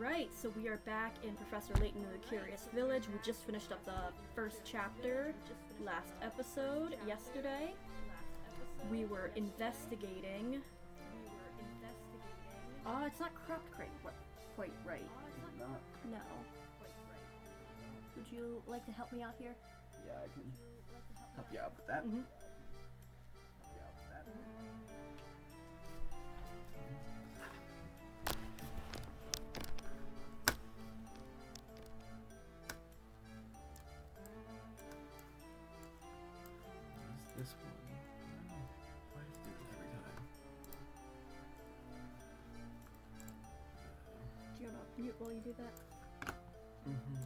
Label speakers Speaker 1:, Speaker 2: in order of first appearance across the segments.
Speaker 1: Alright, so we are back in Professor Layton and the Curious Village. We just finished up the first chapter last episode, yesterday. We were investigating... Oh, it's not cropped quite right.
Speaker 2: Not.
Speaker 1: No. Would you like to help me out here?
Speaker 2: Yeah, I can help you out with that.
Speaker 1: Mm-hmm.
Speaker 2: This one. No. Why does it do this every time?
Speaker 1: Do you want to mute while you do that?
Speaker 2: Mm-hmm.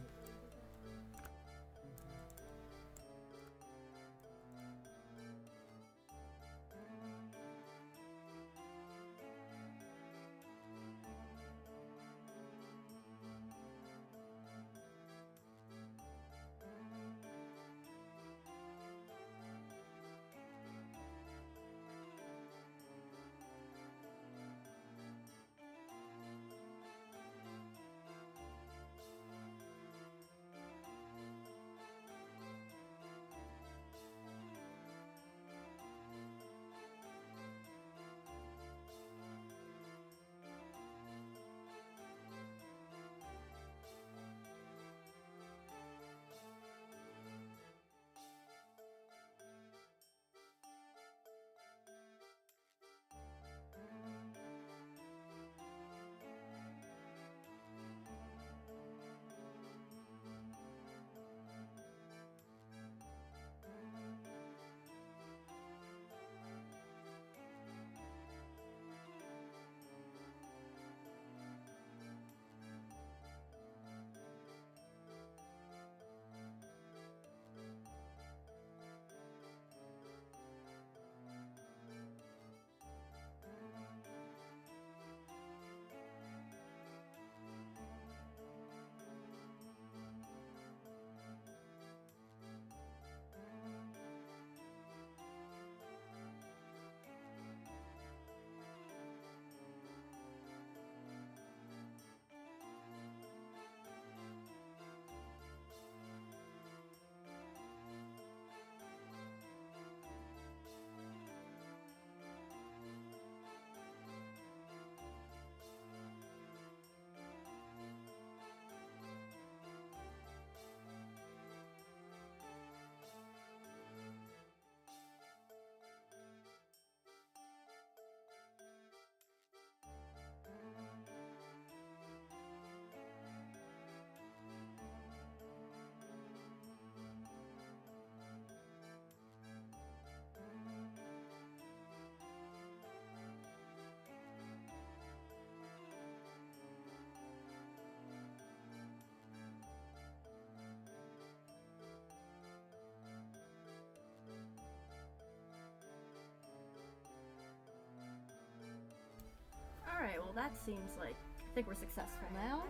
Speaker 1: Alright, well that seems like... I think we're successful now.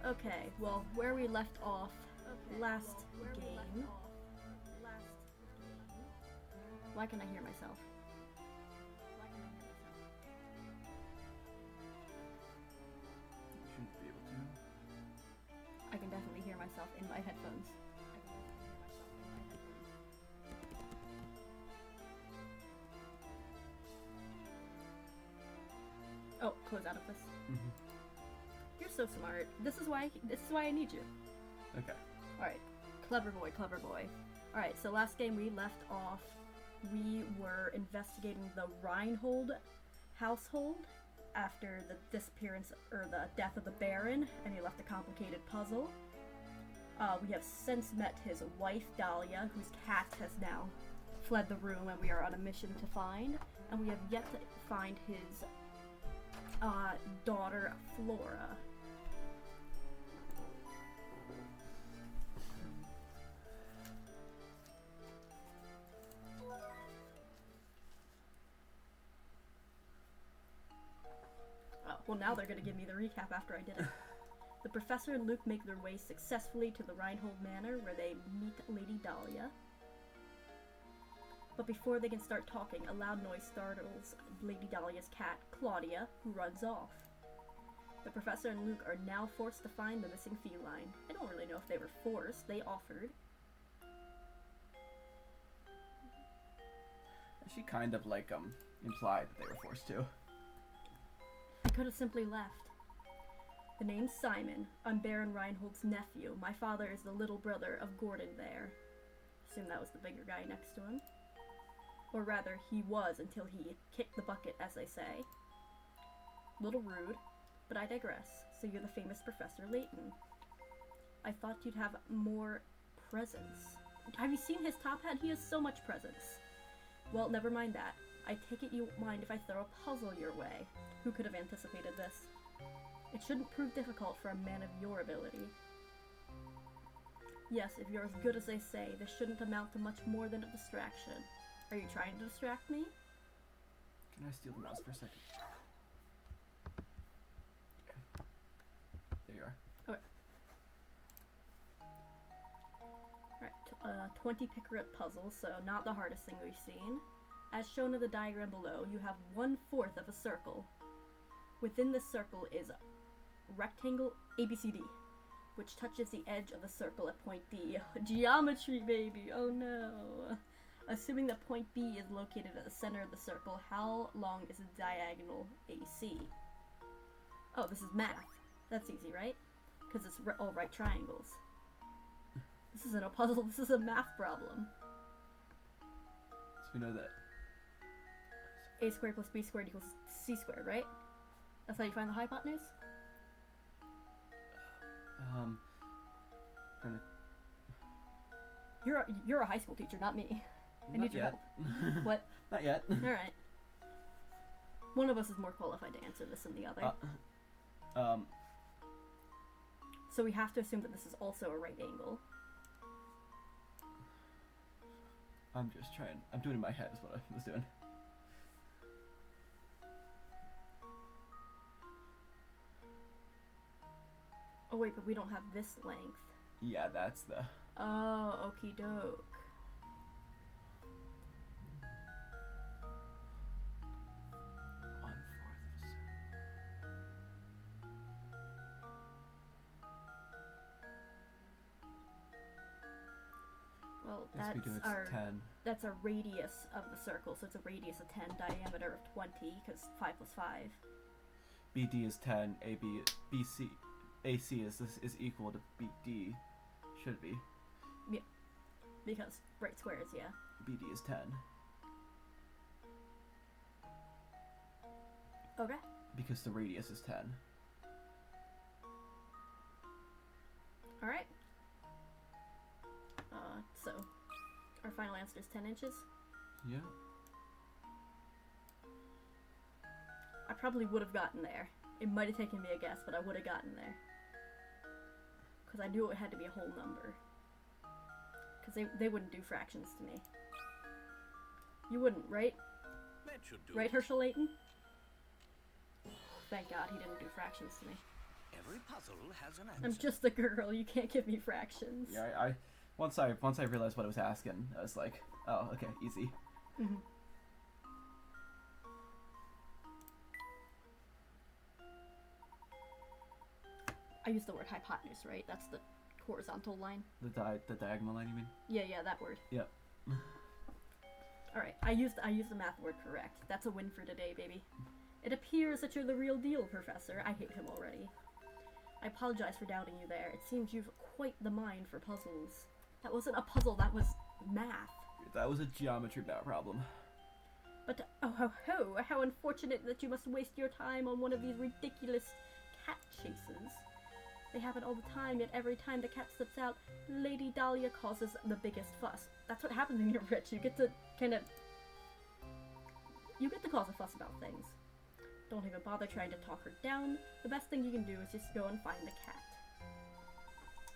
Speaker 1: Okay, well, where we left off last game... Why can I hear myself?
Speaker 2: You shouldn't be able to.
Speaker 1: I can definitely hear myself in my headphones. Oh, close out of this.
Speaker 2: Mm-hmm.
Speaker 1: You're so smart. This is why I need you.
Speaker 2: Okay.
Speaker 1: Alright. Clever boy, clever boy. Alright, so last game we left off, we were investigating the Reinhold household after the disappearance or the death of the Baron, and he left a complicated puzzle. We have since met his wife, Dahlia, whose cat has now fled the room and we are on a mission to find. And we have yet to find his daughter, Flora. Oh, well now they're gonna give me the recap after I did it. The professor and Luke make their way successfully to the Reinhold Manor, where they meet Lady Dahlia. But before they can start talking, a loud noise startles Lady Dahlia's cat, Claudia, who runs off. The professor and Luke are now forced to find the missing feline. I don't really know if they were forced. They offered.
Speaker 2: She kind of like implied that they were forced to.
Speaker 1: I could have simply left. The name's Simon. I'm Baron Reinhold's nephew. My father is the little brother of Gordon there. Assume that was the bigger guy next to him. Or rather, he was until he kicked the bucket, as they say. Little rude, but I digress. So you're the famous Professor Layton. I thought you'd have more presence. Have you seen his top hat? He has so much presence. Well, never mind that. I take it you won't mind if I throw a puzzle your way. Who could have anticipated this? It shouldn't prove difficult for a man of your ability. Yes, if you're as good as they say, this shouldn't amount to much more than a distraction. Are you trying to distract me?
Speaker 2: Can I steal the mouse for a second? Okay. There you are.
Speaker 1: Okay. Alright, 20 picker-up puzzles, so not the hardest thing we've seen. As shown in the diagram below, you have 1/4 of a circle. Within this circle is a rectangle ABCD, which touches the edge of the circle at point D. Geometry, baby! Oh no! Assuming that point B is located at the center of the circle, how long is the diagonal AC? Oh, this is math. That's easy, right? Because it's all right triangles. This isn't a puzzle, this is a math problem.
Speaker 2: So we know that.
Speaker 1: A squared plus B squared equals C squared, right? That's how you find the hypotenuse?
Speaker 2: Trying to...
Speaker 1: You're a high school teacher, not me. I need your
Speaker 2: yet.
Speaker 1: help. What?
Speaker 2: Not yet.
Speaker 1: Alright. One of us is more qualified to answer this than the other. So we have to assume that this is also a right angle.
Speaker 2: I'm just trying. I'm doing it in my head is what I was doing.
Speaker 1: Oh wait, but we don't have this length.
Speaker 2: Yeah, that's the...
Speaker 1: Oh, okie doke. Well, that's a radius of the circle, so it's a radius of 10, diameter of 20, because 5 plus 5.
Speaker 2: BD is 10, BC, AC is equal to BD. Should be.
Speaker 1: Yeah, because right squares, yeah.
Speaker 2: BD is 10.
Speaker 1: Okay.
Speaker 2: Because the radius is 10.
Speaker 1: Alright. So, our final answer is 10 inches.
Speaker 2: Yeah.
Speaker 1: I probably would have gotten there. It might have taken me a guess, but I would have gotten there. Because I knew it had to be a whole number. Because they wouldn't do fractions to me. You wouldn't, right?
Speaker 3: That should do.
Speaker 1: Right, Herschel Layton? Thank God he didn't do fractions to me.
Speaker 3: Every puzzle has an answer.
Speaker 1: I'm just a girl, you can't give me fractions.
Speaker 2: Yeah, I once I realized what it was asking, I was like, oh, okay, easy.
Speaker 1: Mm-hmm. I used the word hypotenuse, right? That's the horizontal line.
Speaker 2: The diagonal line, you mean?
Speaker 1: Yeah, that word.
Speaker 2: Yep.
Speaker 1: Alright, I used the math word correct. That's a win for today, baby. It appears that you're the real deal, Professor. I hate him already. I apologize for doubting you there. It seems you've quite the mind for puzzles. That wasn't a puzzle, that was math.
Speaker 2: That was a geometry problem.
Speaker 1: But, oh ho ho, how unfortunate that you must waste your time on one of these ridiculous cat chases. They happen all the time, yet every time the cat slips out, Lady Dahlia causes the biggest fuss. That's what happens when you're rich. You get to cause a fuss about things. Don't even bother trying to talk her down. The best thing you can do is just go and find the cat.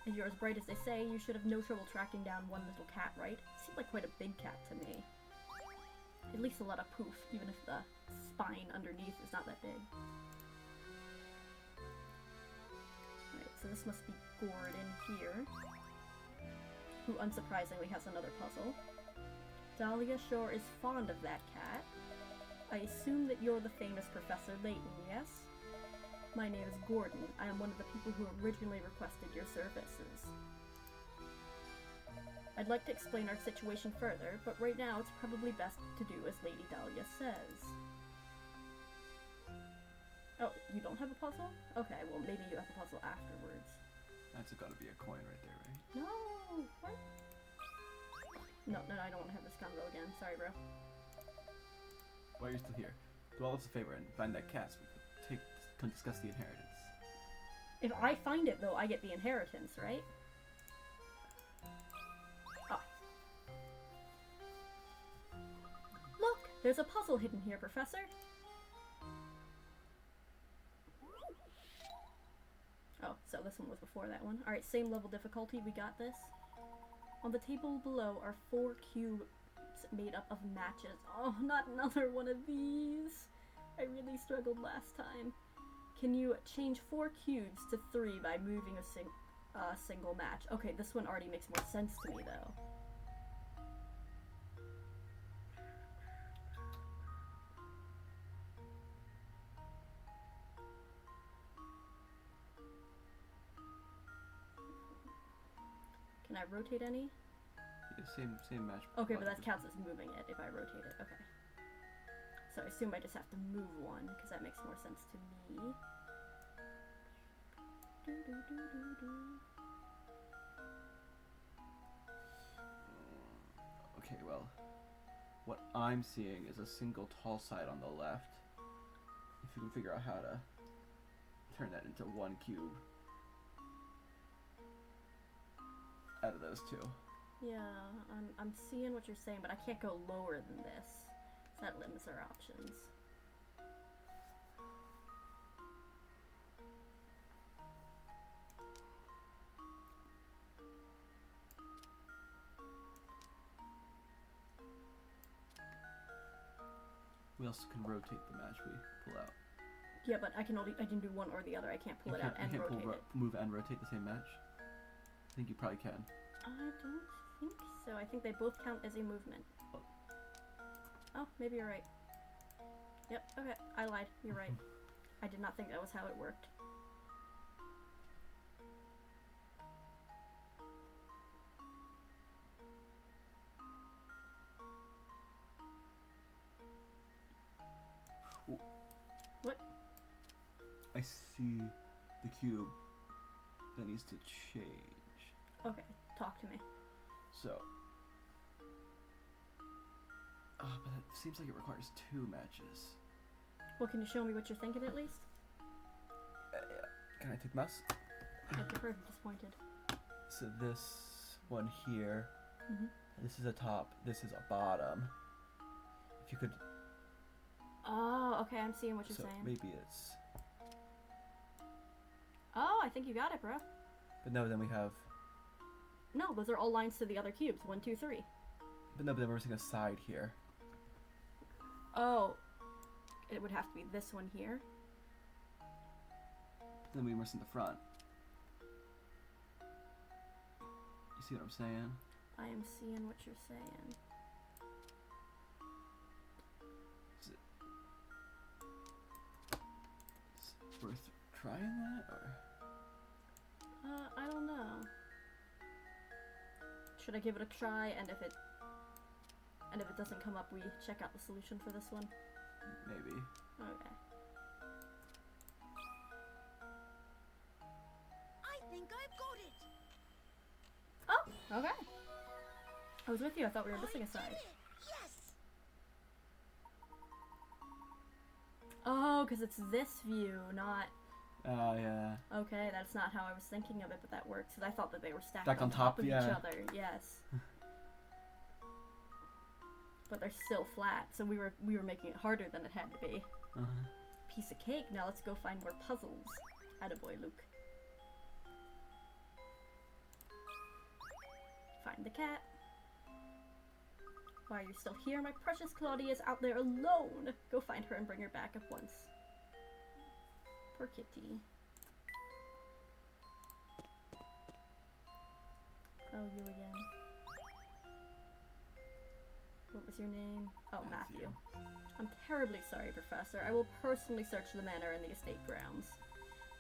Speaker 1: If you're as bright as they say, you should have no trouble tracking down one little cat, right? Seemed like quite a big cat to me. At least a lot of poof, even if the spine underneath is not that big. Alright, so this must be Gordon here, who unsurprisingly has another puzzle. Dahlia sure is fond of that cat. I assume that you're the famous Professor Layton, yes? My name is Gordon. I am one of the people who originally requested your services. I'd like to explain our situation further, but right now it's probably best to do as Lady Dahlia says. Oh, you don't have a puzzle? Okay, well maybe you have a puzzle afterwards.
Speaker 2: That's gotta be a coin right there, right?
Speaker 1: No! What? No, I don't want to have this combo again. Sorry, bro.
Speaker 2: While you're still here, do all of us a favor and find that cat so we can discuss the inheritance.
Speaker 1: If I find it, though, I get the inheritance, right? Ah. Look! There's a puzzle hidden here, Professor! Oh, so this one was before that one. Alright, same level difficulty, we got this. On the table below are 4 cubes made up of matches. Oh, not another one of these! I really struggled last time. Can you change 4 cubes to 3 by moving a single match? Okay, this one already makes more sense to me, though. Can I rotate any?
Speaker 2: Yeah, same match.
Speaker 1: Okay, but that counts as moving it if I rotate it. Okay. So I assume I just have to move one, because that makes more sense to me.
Speaker 2: Okay, well, what I'm seeing is a single tall side on the left. If you can figure out how to turn that into 1 cube out of those 2.
Speaker 1: Yeah, I'm seeing what you're saying, but I can't go lower than this. So that limits our options.
Speaker 2: We also can rotate the match we pull out.
Speaker 1: Yeah, but I can do one or the other. I can't pull it out and rotate it.
Speaker 2: Move and rotate the same match? I think you probably can.
Speaker 1: I don't think so. I think they both count as a movement. Oh, maybe you're right. Yep, okay. I lied. You're right. I did not think that was how it worked.
Speaker 2: Ooh.
Speaker 1: What?
Speaker 2: I see the cube that needs to change.
Speaker 1: Okay, talk to me.
Speaker 2: So, but it seems like it requires 2 matches.
Speaker 1: Well, can you show me what you're thinking at least?
Speaker 2: Yeah. Can I take the mouse?
Speaker 1: I'd prefer to be disappointed.
Speaker 2: So this one here, this is a top, this is a bottom. If you could...
Speaker 1: Oh, okay, I'm seeing what you're saying.
Speaker 2: Maybe it's...
Speaker 1: Oh, I think you got it, bro.
Speaker 2: But no, then we have...
Speaker 1: No, those are all lines to the other cubes. 1, 2, 3.
Speaker 2: But no, but then we're missing a side here.
Speaker 1: Oh. It would have to be this one here.
Speaker 2: Then we're missing the front. You see what I'm saying?
Speaker 1: I am seeing what you're saying.
Speaker 2: Is it worth trying that, or?
Speaker 1: I don't know. Should I give it a try, and if it doesn't come up, we check out the solution for this one?
Speaker 2: Maybe.
Speaker 1: Okay.
Speaker 4: I think I've got it.
Speaker 1: Oh, okay. I was with you. I thought we were missing a side.
Speaker 4: Yes.
Speaker 1: Oh, because it's this view, not...
Speaker 2: Oh, yeah.
Speaker 1: Okay, that's not how I was thinking of it, but that works, because I thought that they were stacked
Speaker 2: Stacked
Speaker 1: on
Speaker 2: on top,
Speaker 1: of
Speaker 2: yeah.
Speaker 1: each other. Yes. But they're still flat, so we were making it harder than it had to be. Piece of cake. Now let's go find more puzzles. Attaboy, Luke. Find the cat. Why are you still here? My precious Claudia is out there alone. Go find her and bring her back at once. Poor kitty. Oh, you again. What was your name? Oh, Matthew. I'm terribly sorry, Professor. I will personally search the manor and the estate grounds.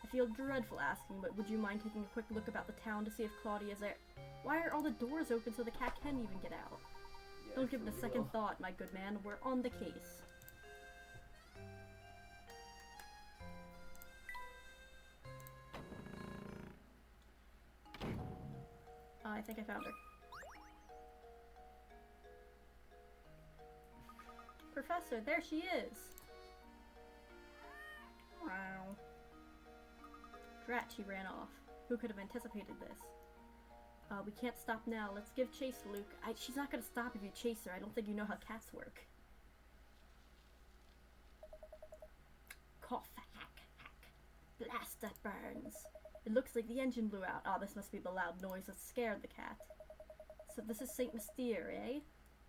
Speaker 1: I feel dreadful asking, but would you mind taking a quick look about the town to see if Claudia's there? Why are all the doors open so the cat can't even get out?
Speaker 2: Yeah,
Speaker 1: Don't give it a
Speaker 2: for
Speaker 1: second
Speaker 2: real.
Speaker 1: thought, my good man. We're on the case. I think I found her. Professor, there she is! Wow. Drat, she ran off. Who could have anticipated this? We can't stop now. Let's give chase, Luke. She's not gonna stop if you chase her. I don't think you know how cats work. Cough, hack, hack. Blast, that burns. It looks like the engine blew out. Oh, this must be the loud noise that scared the cat. So this is St. Mystere, eh?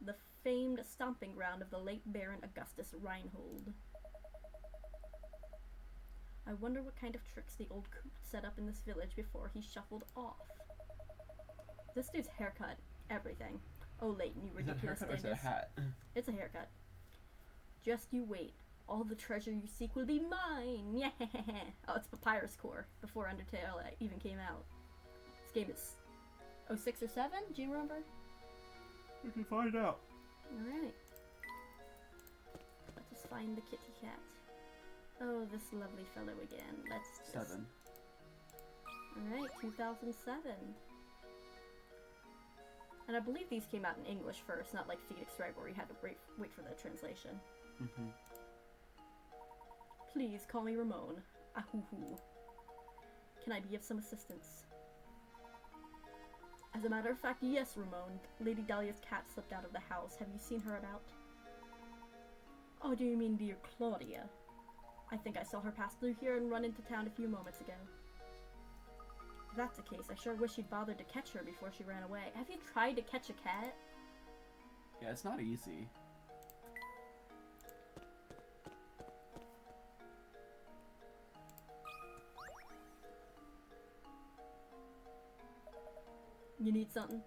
Speaker 1: The famed stomping ground of the late Baron Augustus Reinhold. I wonder what kind of tricks the old coot set up in this village before he shuffled off. This dude's haircut, everything. Oh, Layton, you
Speaker 2: Is that a
Speaker 1: ridiculous
Speaker 2: haircut or is it a
Speaker 1: dingus.
Speaker 2: hat?
Speaker 1: It's a haircut. Just you wait. All the treasure you seek will be mine! Yeah! Oh, it's Papyrus Core, before Undertale even came out. This game is 06 or 7? Do you remember?
Speaker 2: We can find out.
Speaker 1: Alright. Let us find the kitty cat. Oh, this lovely fellow again. Let's just...
Speaker 2: 7.
Speaker 1: Alright, 2007. And I believe these came out in English first, not like Phoenix Wright where you had to wait for the translation.
Speaker 2: Mm-hmm.
Speaker 1: Please call me Ramon. Ahoo-hoo. Can I be of some assistance? As a matter of fact, yes, Ramon. Lady Dahlia's cat slipped out of the house. Have you seen her about? Oh, do you mean dear Claudia? I think I saw her pass through here and run into town a few moments ago. If that's the case, I sure wish you'd bothered to catch her before she ran away. Have you tried to catch a cat?
Speaker 2: Yeah, it's not easy.
Speaker 1: You need something?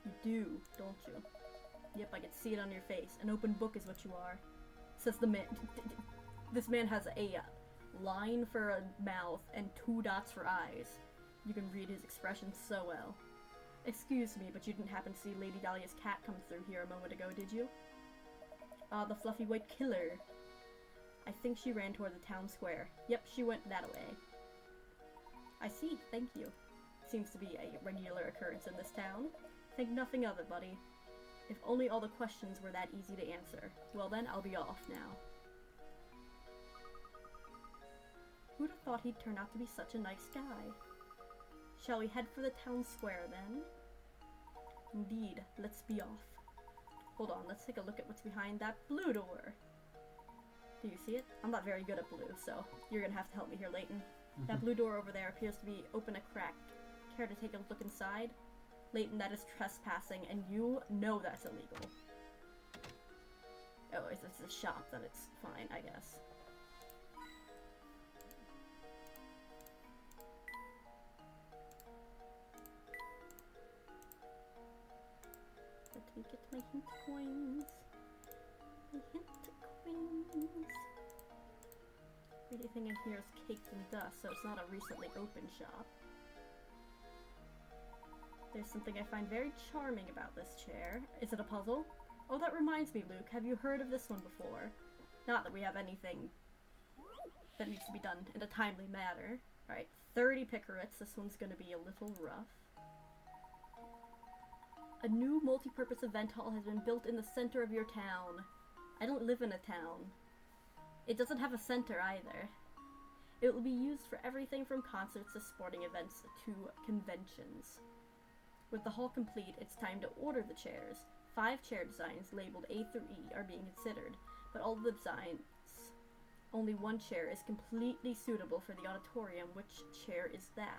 Speaker 1: You do, don't you? Yep, I can see it on your face. An open book is what you are. Says the man. This man has a line for a mouth and 2 dots for eyes. You can read his expressions so well. Excuse me, but you didn't happen to see Lady Dahlia's cat come through here a moment ago, did you? Ah, the fluffy white killer. I think she ran toward the town square. Yep, she went that way. I see, thank you. Seems to be a regular occurrence in this town. Think nothing of it, buddy. If only all the questions were that easy to answer. Well then, I'll be off now. Who'd have thought he'd turn out to be such a nice guy? Shall we head for the town square then? Indeed, let's be off. Hold on, let's take a look at what's behind that blue door. Do you see it? I'm not very good at blue, so you're gonna have to help me here, Layton. That blue door over there appears to be open a crack. Care to take a look inside? Layton, that is trespassing, and you know that's illegal. Oh, if it's a shop, then it's fine, I guess. Let me get my hint coins. My hint coins. Everything in here is caked in dust, so it's not a recently opened shop. There's something I find very charming about this chair. Is it a puzzle? Oh, that reminds me, Luke. Have you heard of this one before? Not that we have anything that needs to be done in a timely manner. Alright, 30 picarets. This one's gonna be a little rough. A new multi-purpose event hall has been built in the center of your town. I don't live in a town. It doesn't have a center either. It will be used for everything from concerts to sporting events to conventions. With the hall complete, it's time to order the chairs. 5 chair designs labeled A through E are being considered, but all the designs, only one chair is completely suitable for the auditorium. Which chair is that?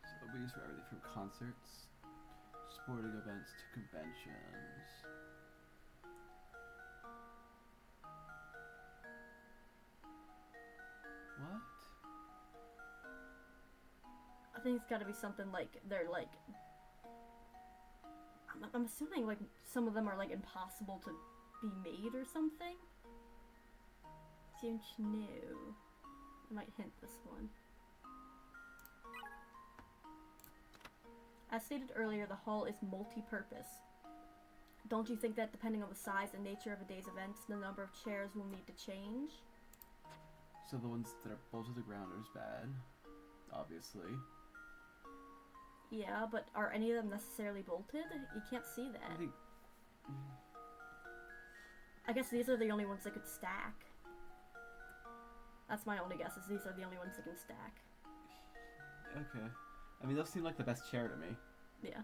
Speaker 2: So it'll be used for everything from concerts, sporting events to conventions. What?
Speaker 1: I think it's gotta be something like, they're like, I'm assuming like some of them are like impossible to be made or something? Don't know. I might hint this one. As stated earlier, the hall is multi-purpose. Don't you think that depending on the size and nature of a day's events, the number of chairs will need to change?
Speaker 2: So the ones that are bolted to the ground are as bad, obviously.
Speaker 1: Yeah, but are any of them necessarily bolted? You can't see that.
Speaker 2: I think.
Speaker 1: I guess these are the only ones that could stack. That's my only guess, is these are the only ones that can stack.
Speaker 2: Okay. I mean, those seem like the best chair to me.
Speaker 1: Yeah.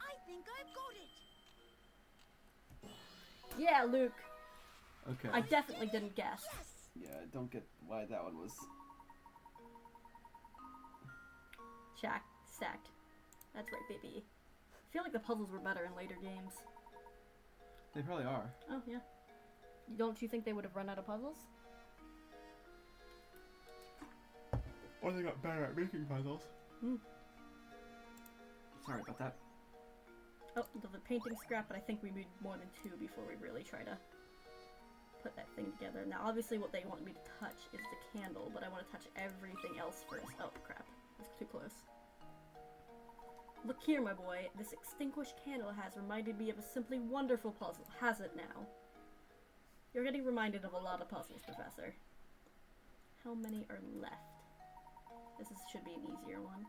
Speaker 4: I think I've got it.
Speaker 1: Yeah, Luke.
Speaker 2: Okay.
Speaker 1: I definitely didn't guess.
Speaker 4: Yes.
Speaker 2: Yeah, I don't get why that one was.
Speaker 1: Stacked. That's right, baby. I feel like the puzzles were better in later games.
Speaker 2: They probably are.
Speaker 1: Oh, yeah. Don't you think they would have run out of puzzles?
Speaker 2: Or they got better at making puzzles. Sorry about that.
Speaker 1: Oh, the painting scrap, but I think we need more than 2 before we really try to put that thing together. Now, obviously what they want me to touch is the candle, but I want to touch everything else first. Oh, crap. That's too close. Look here, my boy. This extinguished candle has reminded me of a simply wonderful puzzle, has it now? You're getting reminded of a lot of puzzles, Professor. How many are left? Should be an easier one.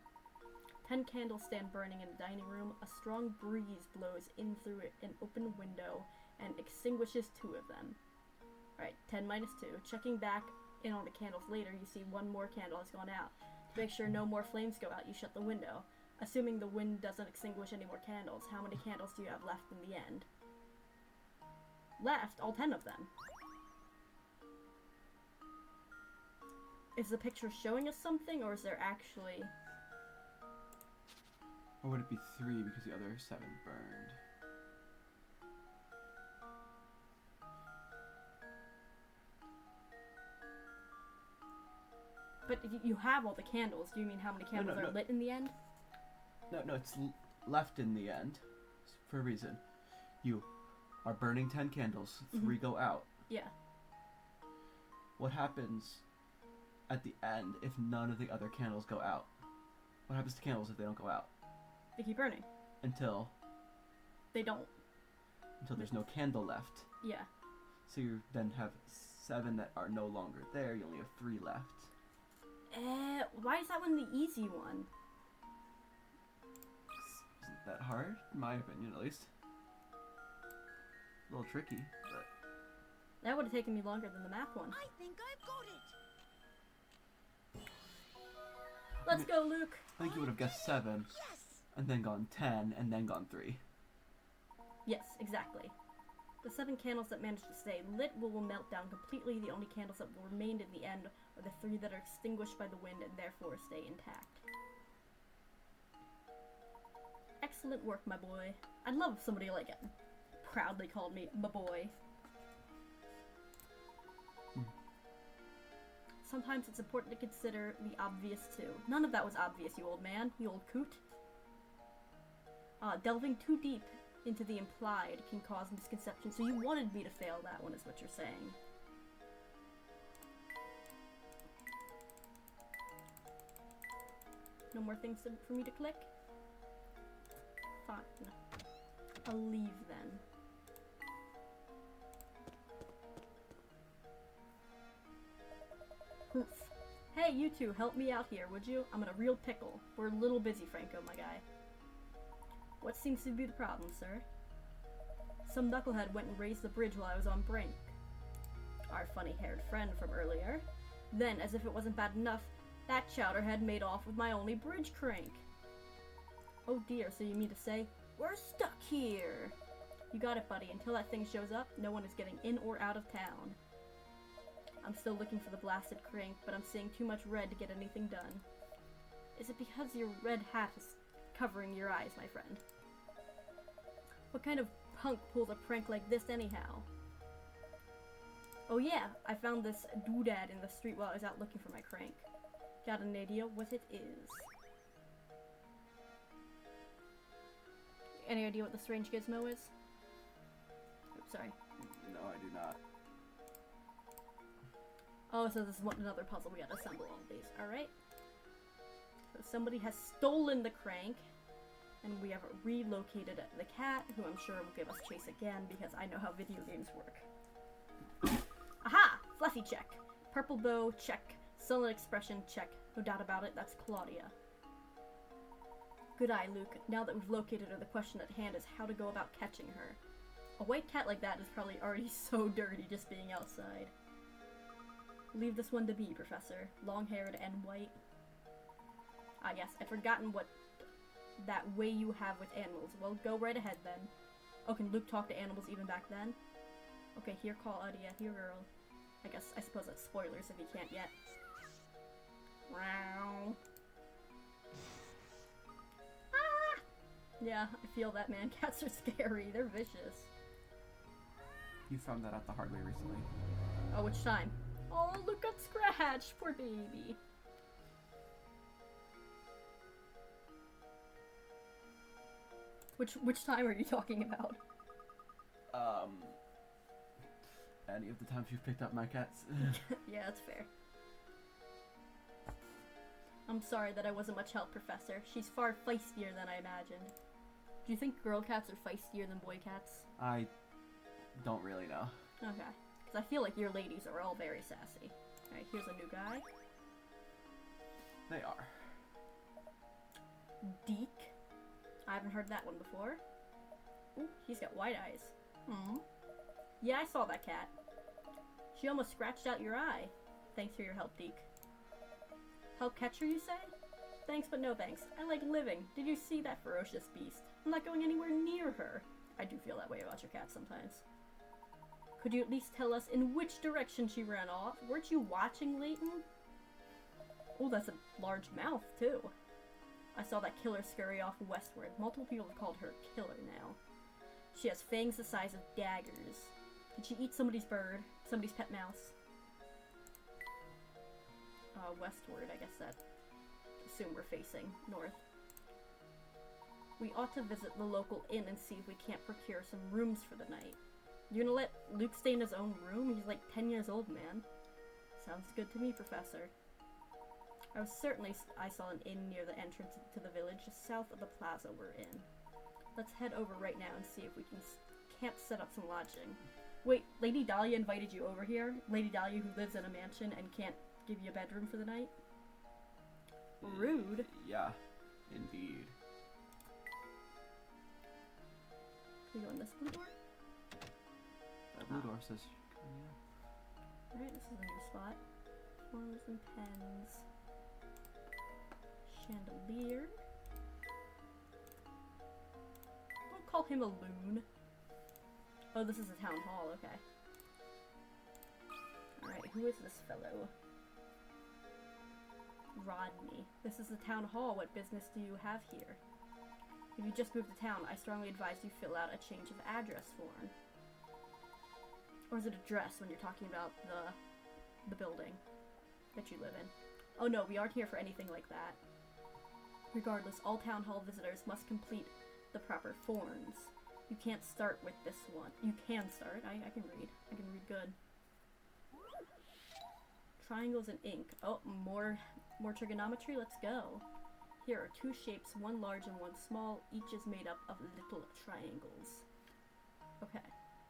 Speaker 1: 10 candles stand burning in the dining room. A strong breeze blows in through an open window and extinguishes 2 of them. Alright, 10 minus 2. Checking back in on the candles later, you see 1 more candle has gone out. To make sure no more flames go out, you shut the window. Assuming the wind doesn't extinguish any more candles, how many candles do you have left in the end? Left? All 10 of them. Is the picture showing us something, or is there actually...
Speaker 2: Or would it be 3 because the other 7 burned?
Speaker 1: But you have all the candles. Do you mean how many candles are lit in the end?
Speaker 2: No, it's left in the end. For a reason. You are burning 10 candles, 3 go out.
Speaker 1: Yeah.
Speaker 2: What happens at the end if none of the other candles go out? What happens to candles if they don't go out?
Speaker 1: They keep burning.
Speaker 2: Until
Speaker 1: They don't.
Speaker 2: there's no candle left.
Speaker 1: Yeah.
Speaker 2: So you then have 7 that are no longer there. You only have 3 left.
Speaker 1: Why is that one the easy one?
Speaker 2: Isn't that hard? In my opinion, at least. A little tricky, but...
Speaker 1: That would have taken me longer than the math one.
Speaker 4: I think I've got it.
Speaker 1: Let's go, Luke!
Speaker 2: I think you would have guessed 7,
Speaker 4: Yes.
Speaker 2: and then gone 10, and then gone 3.
Speaker 1: Yes, exactly. The 7 candles that managed to stay lit will melt down completely. The only candles that will remain in the end are the 3 that are extinguished by the wind and therefore stay intact. Excellent work, my boy. I'd love if somebody, like, proudly called me my boy. Sometimes it's important to consider the obvious, too. None of that was obvious, you old man. You old coot. Delving too deep into the implied can cause misconception, so you wanted me to fail that one, is what you're saying. No more things for me to click? Fine. I'll leave then. Oof. Hey, you two, help me out here, would you? I'm in a real pickle. We're a little busy, Franco, my guy. What seems to be the problem, sir? Some knucklehead went and raised the bridge while I was on brink. Our funny-haired friend from earlier. Then, as if it wasn't bad enough, that chowderhead made off with my only bridge crank. Oh dear, so you mean to say, we're stuck here! You got it, buddy. Until that thing shows up, no one is getting in or out of town. I'm still looking for the blasted crank, but I'm seeing too much red to get anything done. Is it because your red hat is covering your eyes, my friend? What kind of punk pulls a prank like this anyhow? Oh yeah, I found this doodad in the street while I was out looking for my crank. Got an idea what it is? Any idea what the strange gizmo is? Oops, sorry.
Speaker 2: No. No, I do not.
Speaker 1: Oh, so this is another puzzle. We gotta assemble all of these. Alright. So somebody has stolen the crank, and we have relocated the cat, who I'm sure will give us chase again because I know how video games work. Aha! Fluffy check. Purple bow, check. Sullen expression, check. No doubt about it, that's Claudia. Good eye, Luke. Now that we've located her, the question at hand is how to go about catching her. A white cat like that is probably already so dirty just being outside. Leave this one to me, Professor. Long-haired and white. Ah, yes, I'd forgotten what that way you have with animals. Well, go right ahead then. Oh, can Luke talk to animals even back then? Okay, here, Claudia. Here, girl. I suppose that's spoilers if he can't yet. Wow. Ah! Yeah, I feel that, man. Cats are scary. They're vicious.
Speaker 2: You found that out the hard way recently.
Speaker 1: Oh, which time? Oh, look at Scratch! Poor baby. Which time are you talking about?
Speaker 2: Any of the times you've picked up my cats.
Speaker 1: Yeah, that's fair. I'm sorry that I wasn't much help, Professor. She's far feistier than I imagined. Do you think girl cats are feistier than boy cats?
Speaker 2: I don't really know.
Speaker 1: Okay. Because I feel like your ladies are all very sassy. Alright, here's a new guy.
Speaker 2: They are.
Speaker 1: Deke. I haven't heard that one before. Ooh, he's got white eyes. Hmm. Yeah, I saw that cat. She almost scratched out your eye. Thanks for your help, Deke. Help catch her, you say? Thanks, but no thanks. I like living. Did you see that ferocious beast? I'm not going anywhere near her. I do feel that way about your cat sometimes. Could you at least tell us in which direction she ran off? Weren't you watching, Layton? Oh, that's a large mouth, too. I saw that killer scurry off westward. Multiple people have called her killer now. She has fangs the size of daggers. Did she eat somebody's bird? Somebody's pet mouse? Westward, I guess that. Assume we're facing north. We ought to visit the local inn and see if we can't procure some rooms for the night. You gonna let Luke stay in his own room? He's like 10 years old, man. Sounds good to me, Professor. I saw an inn near the entrance to the village, just south of the plaza we're in. Let's head over right now and see if we can't set up some lodging. Wait, Lady Dahlia invited you over here? Lady Dahlia who lives in a mansion and can't give you a bedroom for the night? Rude.
Speaker 2: Yeah, indeed.
Speaker 1: Can we go in this blue door?
Speaker 2: That blue door says...
Speaker 1: Alright, this is a new spot. Forms and pens. Chandelier. I'll call him a loon. Oh, this is a town hall, okay. Alright, who is this fellow? Rodney. This is the town hall. What business do you have here? If you just moved to town, I strongly advise you fill out a change of address form. Or is it address when you're talking about the building that you live in? Oh no, we aren't here for anything like that. Regardless, all town hall visitors must complete the proper forms. You can't start with this one. You can start. I can read. I can read good. Triangles and ink. Oh, more trigonometry? Let's go. Here are two shapes, one large and one small. Each is made up of little triangles. Okay.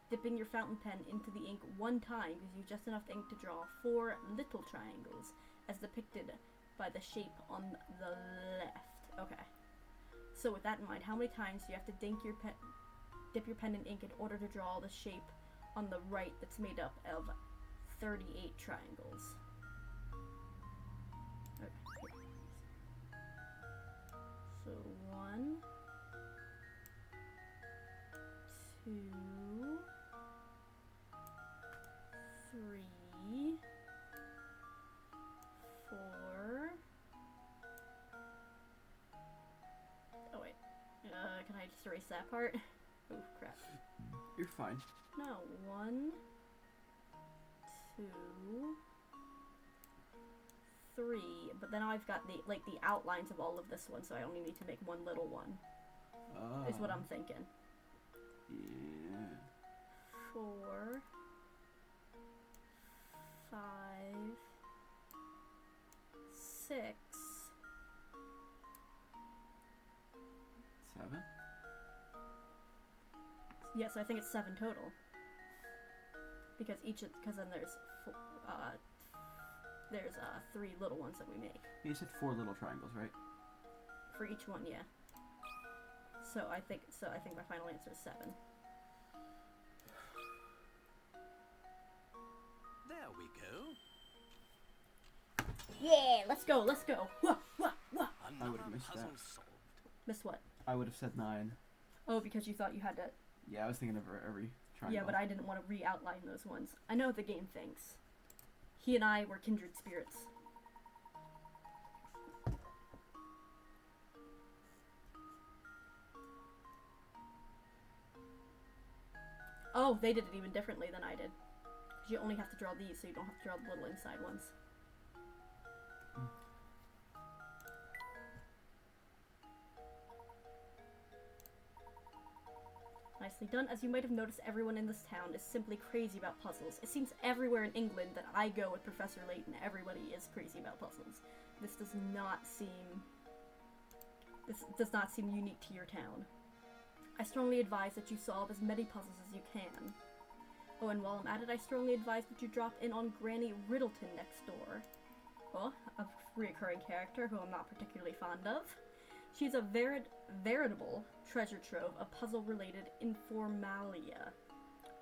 Speaker 1: Dipping your fountain pen into the ink one time gives you just enough ink to draw 4 little triangles, as depicted by the shape on the left. Okay. So with that in mind, how many times do you have to dip your pen in ink in order to draw the shape on the right that's made up of 38 triangles? Okay. So 1, 2, 3, 4. Oh wait. Can I just erase that part? Oh crap.
Speaker 2: You're fine.
Speaker 1: No, 1, 2, 3. But then I've got the outlines of all of this one, so I only need to make one little one. Is what I'm thinking.
Speaker 2: Yeah.
Speaker 1: 4, 5, 6.
Speaker 2: 7?
Speaker 1: Yes, I think it's 7 total. Because then there's 3 little ones that we make.
Speaker 2: You said 4 little triangles, right?
Speaker 1: For each one, yeah. So I think my final answer is 7.
Speaker 3: There we go.
Speaker 1: Yeah, let's go. Wah, wah, wah.
Speaker 3: Another
Speaker 2: would've missed
Speaker 3: puzzle
Speaker 2: that.
Speaker 3: solved.
Speaker 1: Missed what?
Speaker 2: I would have said 9.
Speaker 1: Oh, because you thought you had to.
Speaker 2: Yeah, I was thinking of every triangle.
Speaker 1: Yeah, but I didn't want to re-outline those ones. I know what the game thinks. He and I were kindred spirits. Oh, they did it even differently than I did. Because you only have to draw these, so you don't have to draw the little inside ones. Nicely done. As you might have noticed, everyone in this town is simply crazy about puzzles. It seems everywhere in England that I go with Professor Layton, everybody is crazy about puzzles. This does not seem unique to your town. I strongly advise that you solve as many puzzles as you can. Oh, and while I'm at it, I strongly advise that you drop in on Granny Riddleton next door. Well, a reoccurring character who I'm not particularly fond of. She's a veritable treasure trove of puzzle-related informalia.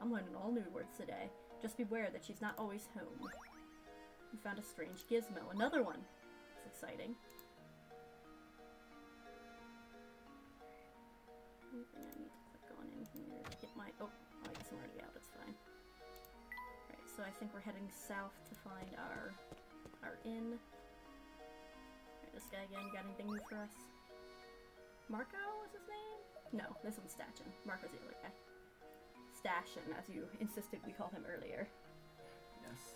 Speaker 1: I'm learning all new words today. Just beware that she's not always home. We found a strange gizmo. Another one! It's exciting. Anything I need to click on in here to get my... Oh, I guess I'm already out. It's fine. Alright, so I think we're heading south to find our inn. Alright, this guy again. You got anything new for us? Marco was his name? No, this one's Stachin. Marco's the other guy. Stashin, as you insisted we call him earlier.
Speaker 2: Yes.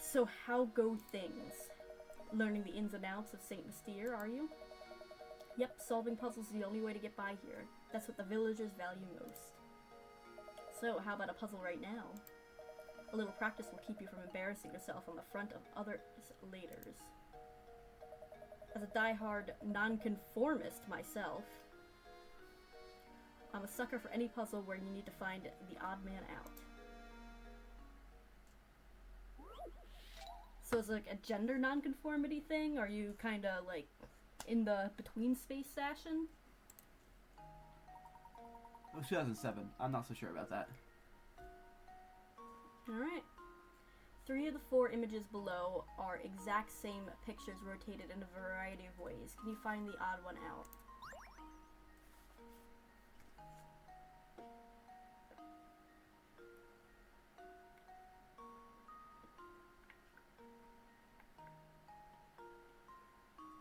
Speaker 1: So how go things? Learning the ins and outs of St. Mystere, are you? Yep, solving puzzles is the only way to get by here. That's what the villagers value most. So, how about a puzzle right now? A little practice will keep you from embarrassing yourself on the front of others' laters. As a die-hard nonconformist myself, I'm a sucker for any puzzle where you need to find the odd man out. So it's like a gender nonconformity thing? Are you kinda like in the between space station?
Speaker 2: It was 2007. I'm not so sure about that.
Speaker 1: Alright. 3 of the 4 images below are exact same pictures rotated in a variety of ways. Can you find the odd one out?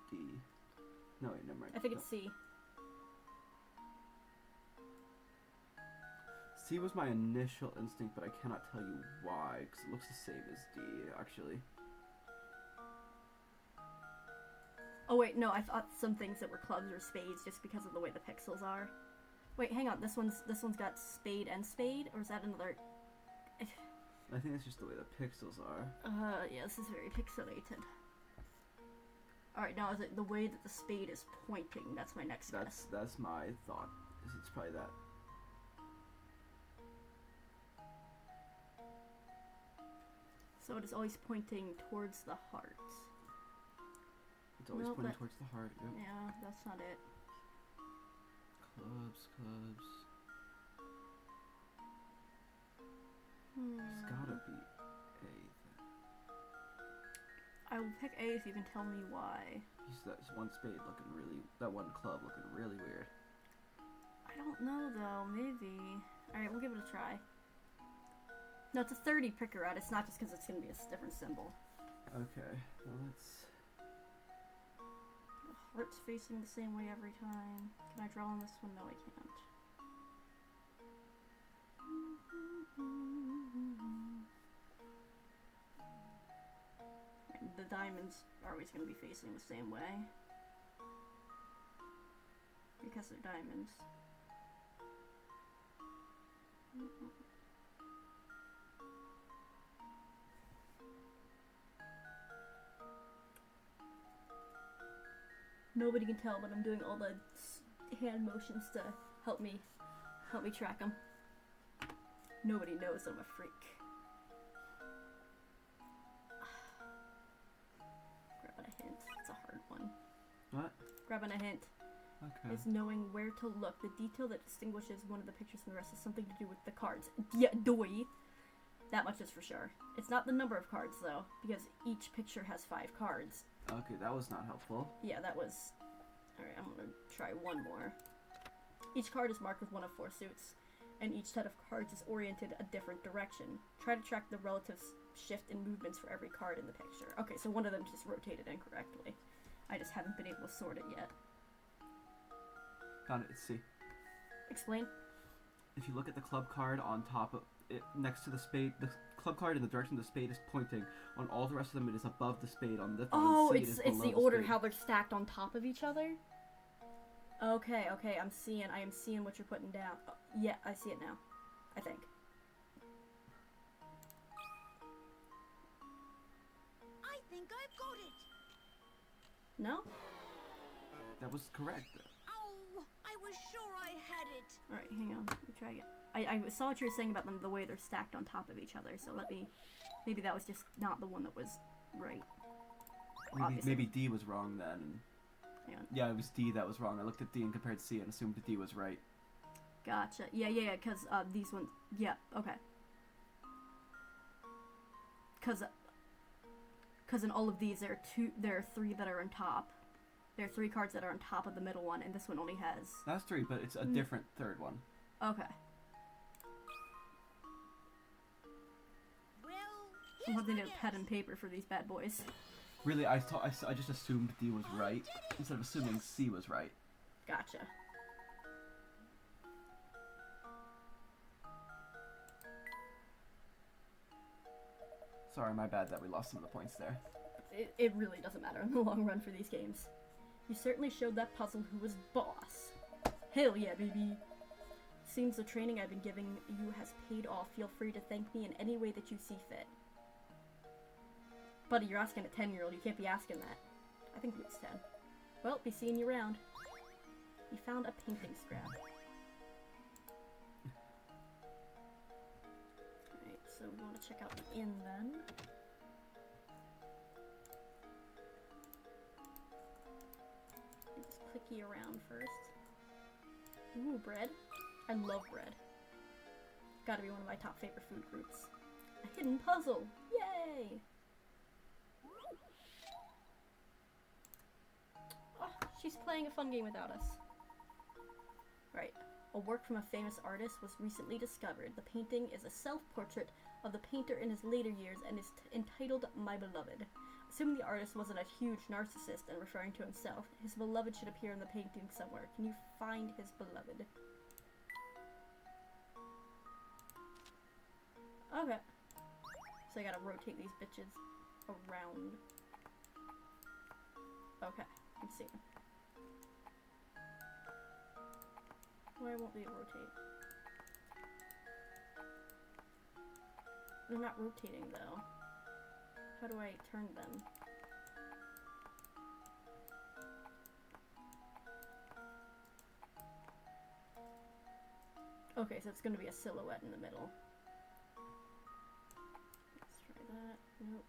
Speaker 2: D. No, wait, never mind.
Speaker 1: I think it's C.
Speaker 2: C was my initial instinct, but I cannot tell you why, because it looks the same as D, actually.
Speaker 1: Oh wait, no, I thought some things that were clubs or spades just because of the way the pixels are. Wait, hang on, this one's got spade and spade, or is that another?
Speaker 2: I think it's just the way the pixels are.
Speaker 1: Yeah, this is very pixelated. Alright, now is it the way that the spade is pointing? That's my next guess.
Speaker 2: That's my thought. It's probably that.
Speaker 1: So it is always pointing towards the heart.
Speaker 2: It's always
Speaker 1: Nope,
Speaker 2: pointing
Speaker 1: that-
Speaker 2: towards the heart. Yep.
Speaker 1: Yeah, that's not it.
Speaker 2: Clubs. It's
Speaker 1: Hmm.
Speaker 2: gotta be A then.
Speaker 1: I will pick A if you can tell me why.
Speaker 2: He's that one spade looking really, that one club looking really weird.
Speaker 1: I don't know though, maybe. Alright, we'll give it a try. No, it's a 30 picker out. It's not just because it's going to be a different symbol.
Speaker 2: Okay, well let's...
Speaker 1: The heart's facing the same way every time. Can I draw on this one? No, I can't. And the diamonds are always going to be facing the same way. Because they're diamonds. Nobody can tell, but I'm doing all the hand motions to help me track them. Nobody knows I'm a freak. Grabbing a hint. It's a hard one.
Speaker 2: What?
Speaker 1: Grabbing a hint
Speaker 2: Okay.
Speaker 1: is knowing where to look. The detail that distinguishes one of the pictures from the rest has something to do with the cards. Yeah, doy. That much is for sure. It's not the number of cards, though, because each picture has 5 cards.
Speaker 2: Okay, that was not helpful.
Speaker 1: Yeah, that was... Alright, I'm gonna try one more. Each card is marked with one of 4 suits, and each set of cards is oriented a different direction. Try to track the relative shift in movements for every card in the picture. Okay, so one of them just rotated incorrectly. I just haven't been able to sort it yet.
Speaker 2: Found it. It's C.
Speaker 1: Explain?
Speaker 2: If you look at the club card on top of it, next to the spade, the club card in the direction the spade is pointing. On all the rest of them, it is above the spade. On the
Speaker 1: Oh,
Speaker 2: C,
Speaker 1: it's
Speaker 2: it is
Speaker 1: the
Speaker 2: below
Speaker 1: order
Speaker 2: spade.
Speaker 1: how they're stacked on top of each other? Okay, I am seeing what you're putting down. Oh, yeah, I see it now. I think.
Speaker 4: I think I've got it.
Speaker 1: No?
Speaker 2: That was correct.
Speaker 4: Oh, I was sure I had it.
Speaker 1: Alright, hang on. Let me try again. I saw what you were saying about them, the way they're stacked on top of each other, so maybe that was just not the one that was right. Obviously.
Speaker 2: Maybe D was wrong then.
Speaker 1: Hang on.
Speaker 2: Yeah, it was D that was wrong. I looked at D and compared C and assumed that D was right.
Speaker 1: Gotcha. Yeah, because these ones... Yeah, okay. Because in all of these, there are 3 that are on top. There are 3 cards that are on top of the middle one, and this one only has...
Speaker 2: That's 3, but it's a different third one.
Speaker 1: Okay.
Speaker 4: Well,
Speaker 1: I'm
Speaker 4: here's
Speaker 1: having
Speaker 4: my
Speaker 1: a
Speaker 4: guess.
Speaker 1: pen and paper for these bad boys.
Speaker 2: Really, I just assumed D was right instead of assuming C was right.
Speaker 1: Gotcha.
Speaker 2: Sorry, my bad that we lost some of the points there.
Speaker 1: It really doesn't matter in the long run for these games. You certainly showed that puzzle who was boss. Hell yeah, baby. Seems the training I've been giving you has paid off. Feel free to thank me in any way that you see fit. Buddy, you're asking a 10-year-old. You can't be asking that. I think Luke's 10. Well, be seeing you around. You found a painting scrap. Alright, so we want to check out the inn then. Just clicky around first. Ooh, bread. I love bread. Gotta be one of my top favorite food groups. A hidden puzzle! Yay! Oh, she's playing a fun game without us. Right. A work from a famous artist was recently discovered. The painting is a self-portrait of the painter in his later years and is entitled My Beloved. Assuming the artist wasn't a huge narcissist and referring to himself, his beloved should appear in the painting somewhere. Can you find his beloved? Okay. So I gotta rotate these bitches around. Okay, I can see them. Why won't they rotate? They're not rotating though. How do I turn them? Okay, so it's gonna be a silhouette in the middle. Let's try that. Nope.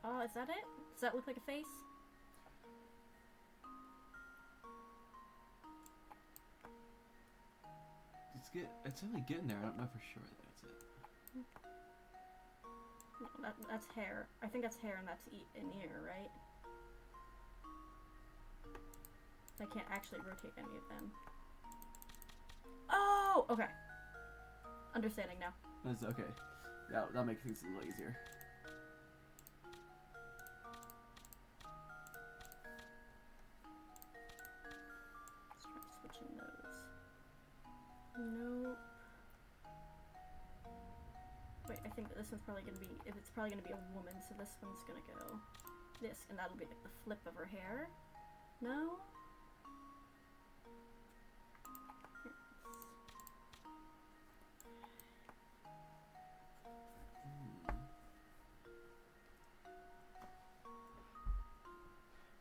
Speaker 1: Oh, is that it? Does that look like a face?
Speaker 2: It's only getting there. I don't know for sure that that's it.
Speaker 1: No, that's hair. I think that's hair and that's an ear, right? I can't actually rotate any of them. Oh! Okay. Understanding now.
Speaker 2: That's okay. That'll make things a little easier.
Speaker 1: Let's try switching those. Nope. Wait, I think that this one's probably gonna be, it's probably gonna be a woman, so this one's gonna go this, and that'll be like the flip of her hair. No? Here.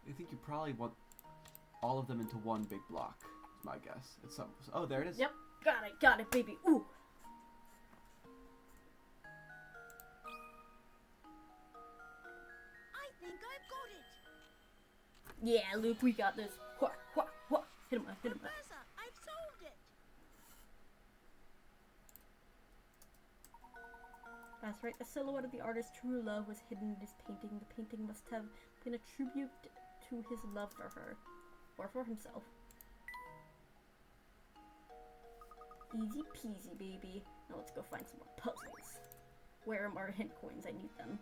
Speaker 2: I think you probably want all of them into one big block. Is my guess. It's some. Oh, there it is.
Speaker 1: Yep, got it, baby. Ooh.
Speaker 4: I think I've got it.
Speaker 1: Yeah, Luke, we got this. Wha, wha, wha. Hit him up.
Speaker 4: Professor, I've solved it.
Speaker 1: That's right, the silhouette of the artist's true love was hidden in his painting. The painting must have been a tribute to his love for her. Or for himself. Easy peasy, baby. Now let's go find some more puzzles. Where are my hint coins? I need them.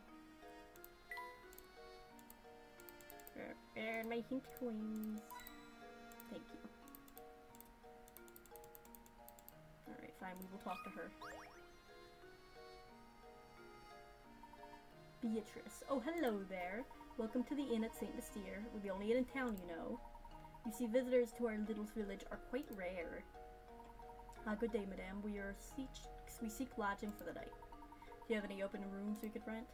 Speaker 1: Where are my hint coins? Thank you. Alright, fine, we will talk to her. Beatrice. Oh, hello there. Welcome to the inn at St. Mystere. We're the only inn in town, you know. You see, visitors to our little village are quite rare. Good day, madame. We seek lodging for the night. Do you have any open rooms we could rent?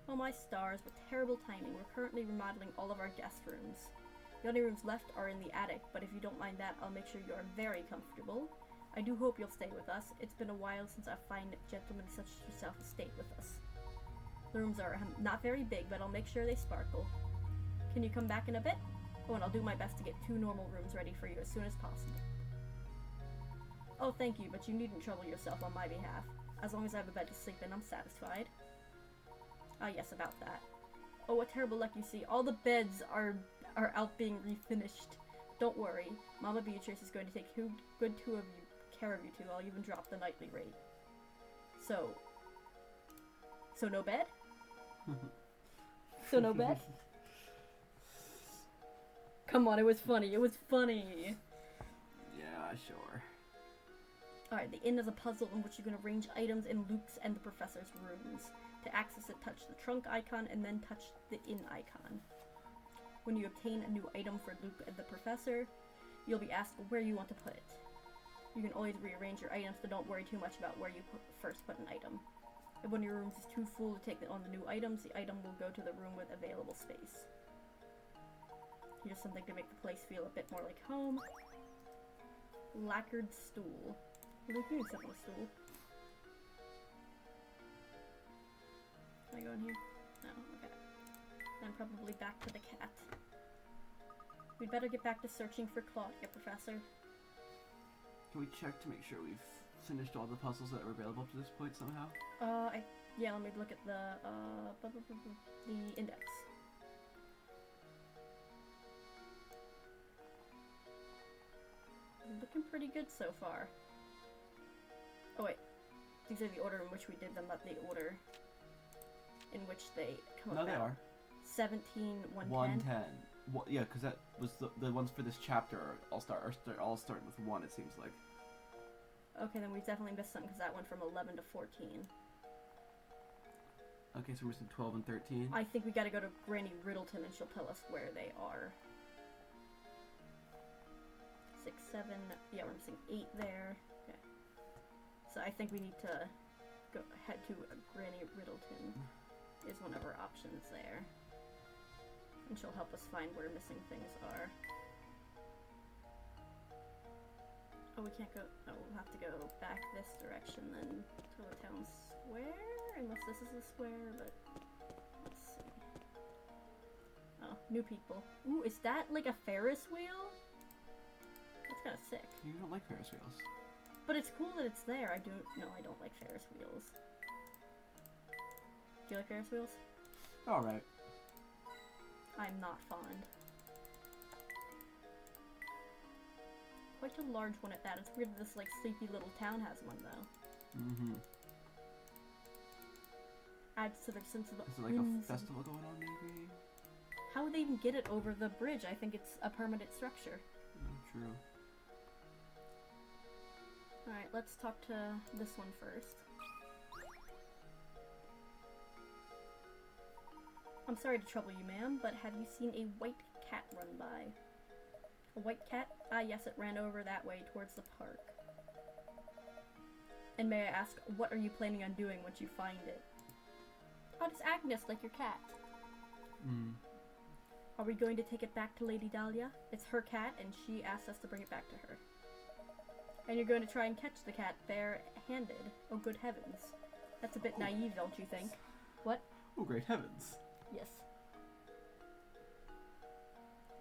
Speaker 1: Oh my stars, what terrible timing. We're currently remodeling all of our guest rooms. The only rooms left are in the attic, but if you don't mind that, I'll make sure you are very comfortable. I do hope you'll stay with us. It's been a while since I've found gentlemen such as yourself to stay with us. The rooms are not very big, but I'll make sure they sparkle. Can you come back in a bit? Oh, and I'll do my best to get 2 normal rooms ready for you as soon as possible. Oh, thank you, but you needn't trouble yourself on my behalf. As long as I have a bed to sleep in, I'm satisfied. Ah, yes, about that. Oh, what terrible luck you see. All the beds are out being refinished. Don't worry. Mama Beatrice is going to take good care of you two. I'll even drop the nightly rate. So no bed? So no bed? Come on, it was funny. It was funny.
Speaker 2: Yeah, sure.
Speaker 1: Alright, the inn is a puzzle in which you can arrange items in Luke's and the professor's rooms. To access it, touch the trunk icon and then touch the inn icon. When you obtain a new item for Luke and the professor, you'll be asked where you want to put it. You can always rearrange your items, so don't worry too much about where you first put an item. If one of your rooms is too full to take on the new items, the item will go to the room with available space. Here's something to make the place feel a bit more like home. Lacquered stool. Luke, you can sit on a stool. Can I go in here? No, okay. Then probably back to the cat. We'd better get back to searching for Claudia, Professor.
Speaker 2: Can we check to make sure we've finished all the puzzles that were available up to this point somehow?
Speaker 1: Yeah, let me look at the index. Looking pretty good so far. Oh wait, these are the order in which we did them, not the order in which they come about.
Speaker 2: No, they are.
Speaker 1: 17, 110.
Speaker 2: 110. Well, yeah, because that was the ones for this chapter all starting with 1, it seems like.
Speaker 1: Okay, then we've definitely missed something because that went from 11 to 14.
Speaker 2: Okay, so we're missing 12 and 13.
Speaker 1: I think we gotta go to Granny Riddleton and she'll tell us where they are. 6, 7, yeah, we're missing 8 there. Okay. So I think we need to head to Granny Riddleton is one of our options there. And she'll help us find where missing things are. Oh, we can't go, oh, we'll have to go back this direction then to the town square? Unless this is the square, but let's see. Oh, new people. Ooh, is that like a Ferris wheel? That's kind of sick.
Speaker 2: You don't like Ferris wheels.
Speaker 1: But it's cool that it's there. I don't like Ferris wheels. Do you like Ferris wheels?
Speaker 2: Alright.
Speaker 1: I'm not fond. Quite a large one at that. It's weird that this like sleepy little town has one though.
Speaker 2: Mm-hmm.
Speaker 1: Adds to the sense of the
Speaker 2: Is it like a festival going on maybe?
Speaker 1: How would they even get it over the bridge? I think it's a permanent structure.
Speaker 2: True.
Speaker 1: Alright, let's talk to this one first. I'm sorry to trouble you, ma'am, but have you seen a white cat run by? A white cat? Ah, yes, it ran over that way towards the park. And may I ask, what are you planning on doing once you find it? Oh, it's Agnes, like your cat. Are we going to take it back to Lady Dahlia? It's her cat, and she asked us to bring it back to her. And you're going to try and catch the cat bare-handed. Oh, good heavens. That's a bit naive, don't you think? What?
Speaker 2: Oh, great heavens.
Speaker 1: Yes.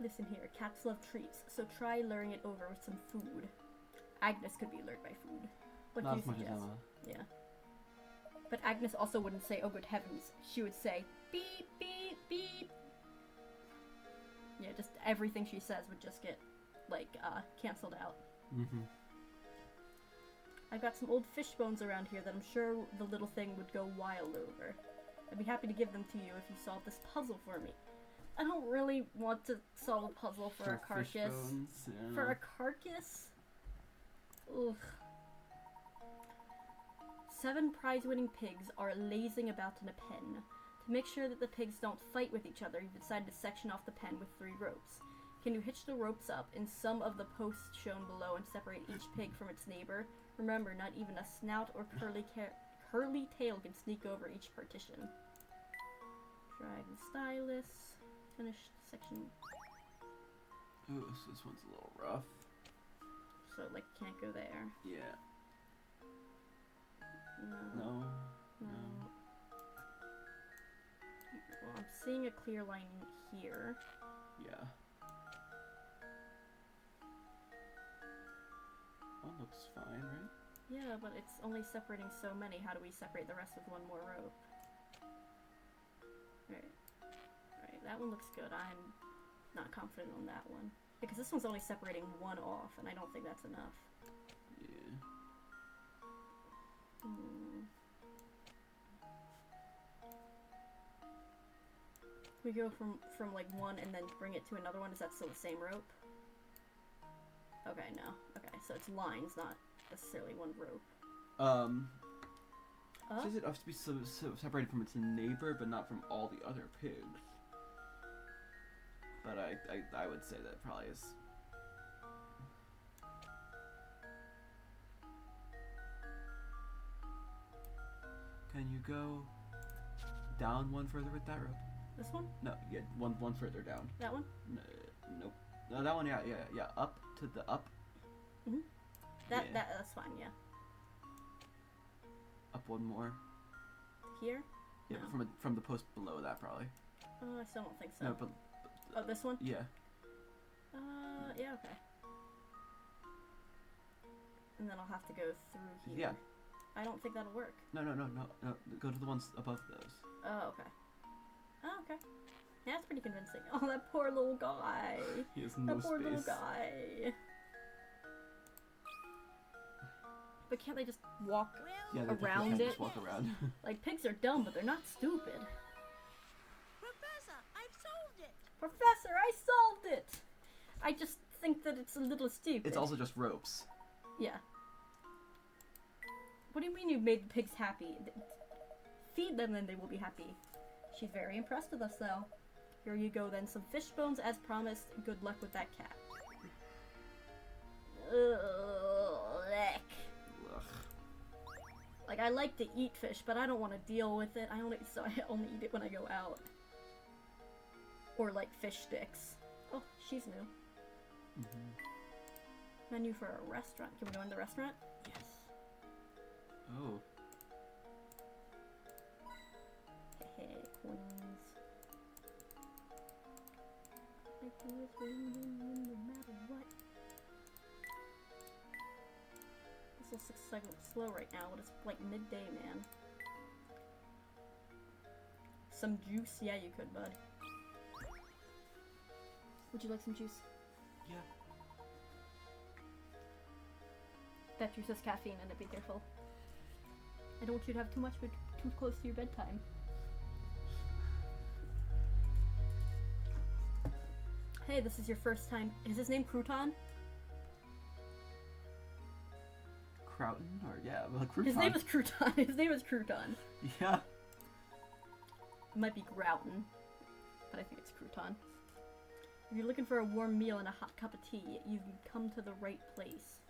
Speaker 1: Listen here, cats love treats, so try luring it over with some food. Agnes could be lured by food. What
Speaker 2: Not
Speaker 1: do
Speaker 2: as
Speaker 1: you
Speaker 2: much as
Speaker 1: suggest?
Speaker 2: Emma.
Speaker 1: Yeah. But Agnes also wouldn't say, oh good heavens. She would say, beep, beep, beep. Yeah, just everything she says would just get, like, cancelled out.
Speaker 2: Mm-hmm.
Speaker 1: I've got some old fish bones around here that I'm sure the little thing would go wild over. I'd be happy to give them to you if you solve this puzzle for me. I don't really want to solve a puzzle for a carcass.
Speaker 2: Fish bones, yeah.
Speaker 1: For a carcass? Ugh. 7 prize-winning pigs are lazing about in a pen. To make sure that the pigs don't fight with each other, you've decided to section off the pen with 3 ropes. Can you hitch the ropes up in some of the posts shown below and separate each pig from its neighbor? Remember, not even a snout or curly tail can sneak over each partition. Drag the stylus. Finished section.
Speaker 2: Ooh, this one's a little rough.
Speaker 1: So, like, can't go there.
Speaker 2: Yeah.
Speaker 1: No.
Speaker 2: No.
Speaker 1: Well, I'm seeing a clear line here.
Speaker 2: Yeah. One looks fine, right?
Speaker 1: Yeah, but it's only separating so many. How do we separate the rest with 1 more rope? Right. Right, that one looks good. I'm not confident on that one. Because this one's only separating 1 off, and I don't think that's enough.
Speaker 2: Yeah.
Speaker 1: We go from like 1 and then bring it to another one. Is that still the same rope? Okay, no. Okay, so it's lines, not necessarily 1 rope.
Speaker 2: Says it has to be separated from its neighbor, but not from all the other pigs. But I would say that probably is. Can you go down 1 further with that rope?
Speaker 1: This one?
Speaker 2: No, yeah, one further down.
Speaker 1: That one?
Speaker 2: Nope. No, that one, yeah. Up to the up.
Speaker 1: Mhm.
Speaker 2: Yeah.
Speaker 1: That's fine, yeah.
Speaker 2: Up 1 more.
Speaker 1: Here?
Speaker 2: Yeah,
Speaker 1: No.
Speaker 2: from the post below that probably.
Speaker 1: I still don't think so.
Speaker 2: No, but
Speaker 1: Oh, this one?
Speaker 2: yeah.
Speaker 1: Yeah, okay. And then I'll have to go through here.
Speaker 2: Yeah.
Speaker 1: I don't think that'll work.
Speaker 2: No. Go to the ones above those.
Speaker 1: Oh, okay. Oh, okay. Yeah, that's pretty convincing. Oh, that poor little guy.
Speaker 2: He has no
Speaker 1: That poor
Speaker 2: space.
Speaker 1: little guy. But can't they just walk?
Speaker 2: Yeah, they
Speaker 1: around
Speaker 2: can
Speaker 1: it?
Speaker 2: just walk around.
Speaker 1: Like, pigs are dumb, but they're not stupid.
Speaker 4: Professor, I've solved it.
Speaker 1: Professor, I solved it! I just think that it's a little stupid.
Speaker 2: It's also just ropes.
Speaker 1: Yeah. What do you mean you made the pigs happy? Feed them and they will be happy. She's very impressed with us, though. Here you go, then. Some fish bones, as promised. Good luck with that cat. Ugh. Like, I like to eat fish, but I don't want to deal with it. I only eat it when I go out. Or, like, fish sticks. Oh, she's new. Menu for a restaurant. Can we go in the restaurant? Yes.
Speaker 2: Oh.
Speaker 1: Hey, queens. I always win no matter what. This looks like slow right now, but it's like midday, man. Some juice? Yeah, you could, bud. Would you like some juice?
Speaker 2: Yeah.
Speaker 1: That juice has caffeine in it, be careful. I don't want you to have too much, but too close to your bedtime. Hey, this is your first time. Is his name Crouton?
Speaker 2: Crouton? Or, yeah, well, Crouton.
Speaker 1: His name is Crouton. His name is Crouton.
Speaker 2: Yeah.
Speaker 1: It might be Grouton, but I think it's Crouton. If you're looking for a warm meal and a hot cup of tea, you've come to the right place.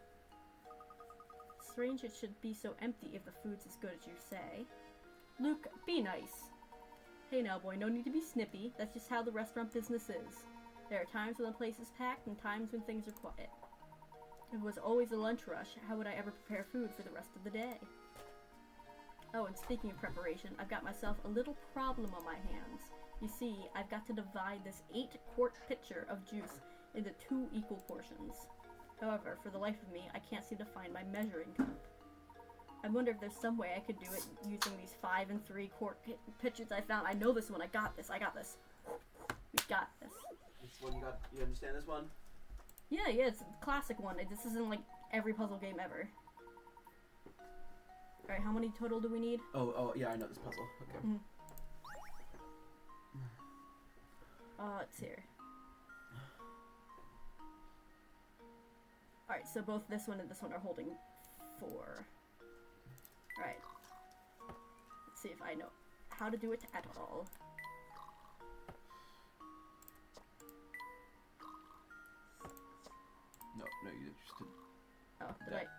Speaker 1: Strange it should be so empty if the food's as good as you say. Luke, be nice. Hey now, boy, no need to be snippy. That's just how the restaurant business is. There are times when the place is packed and times when things are quiet. If it was always a lunch rush, how would I ever prepare food for the rest of the day? Oh, and speaking of preparation, I've got myself a little problem on my hands. You see, I've got to divide this 8-quart pitcher of juice into 2 equal portions. However, for the life of me, I can't seem to find my measuring cup. I wonder if there's some way I could do it using these 5 and 3-quart pitchers I found. I know this one. I got this. We got this.
Speaker 2: This one you got. You understand this one?
Speaker 1: Yeah, it's a classic one. This isn't like every puzzle game ever. Alright, how many total do we need?
Speaker 2: Oh, yeah, I know this puzzle. Okay.
Speaker 1: Mm. It's here. Alright, so both this one and this one are holding 4. Alright. Let's see if I know how to do it at all.
Speaker 2: No, you just did.
Speaker 1: Oh,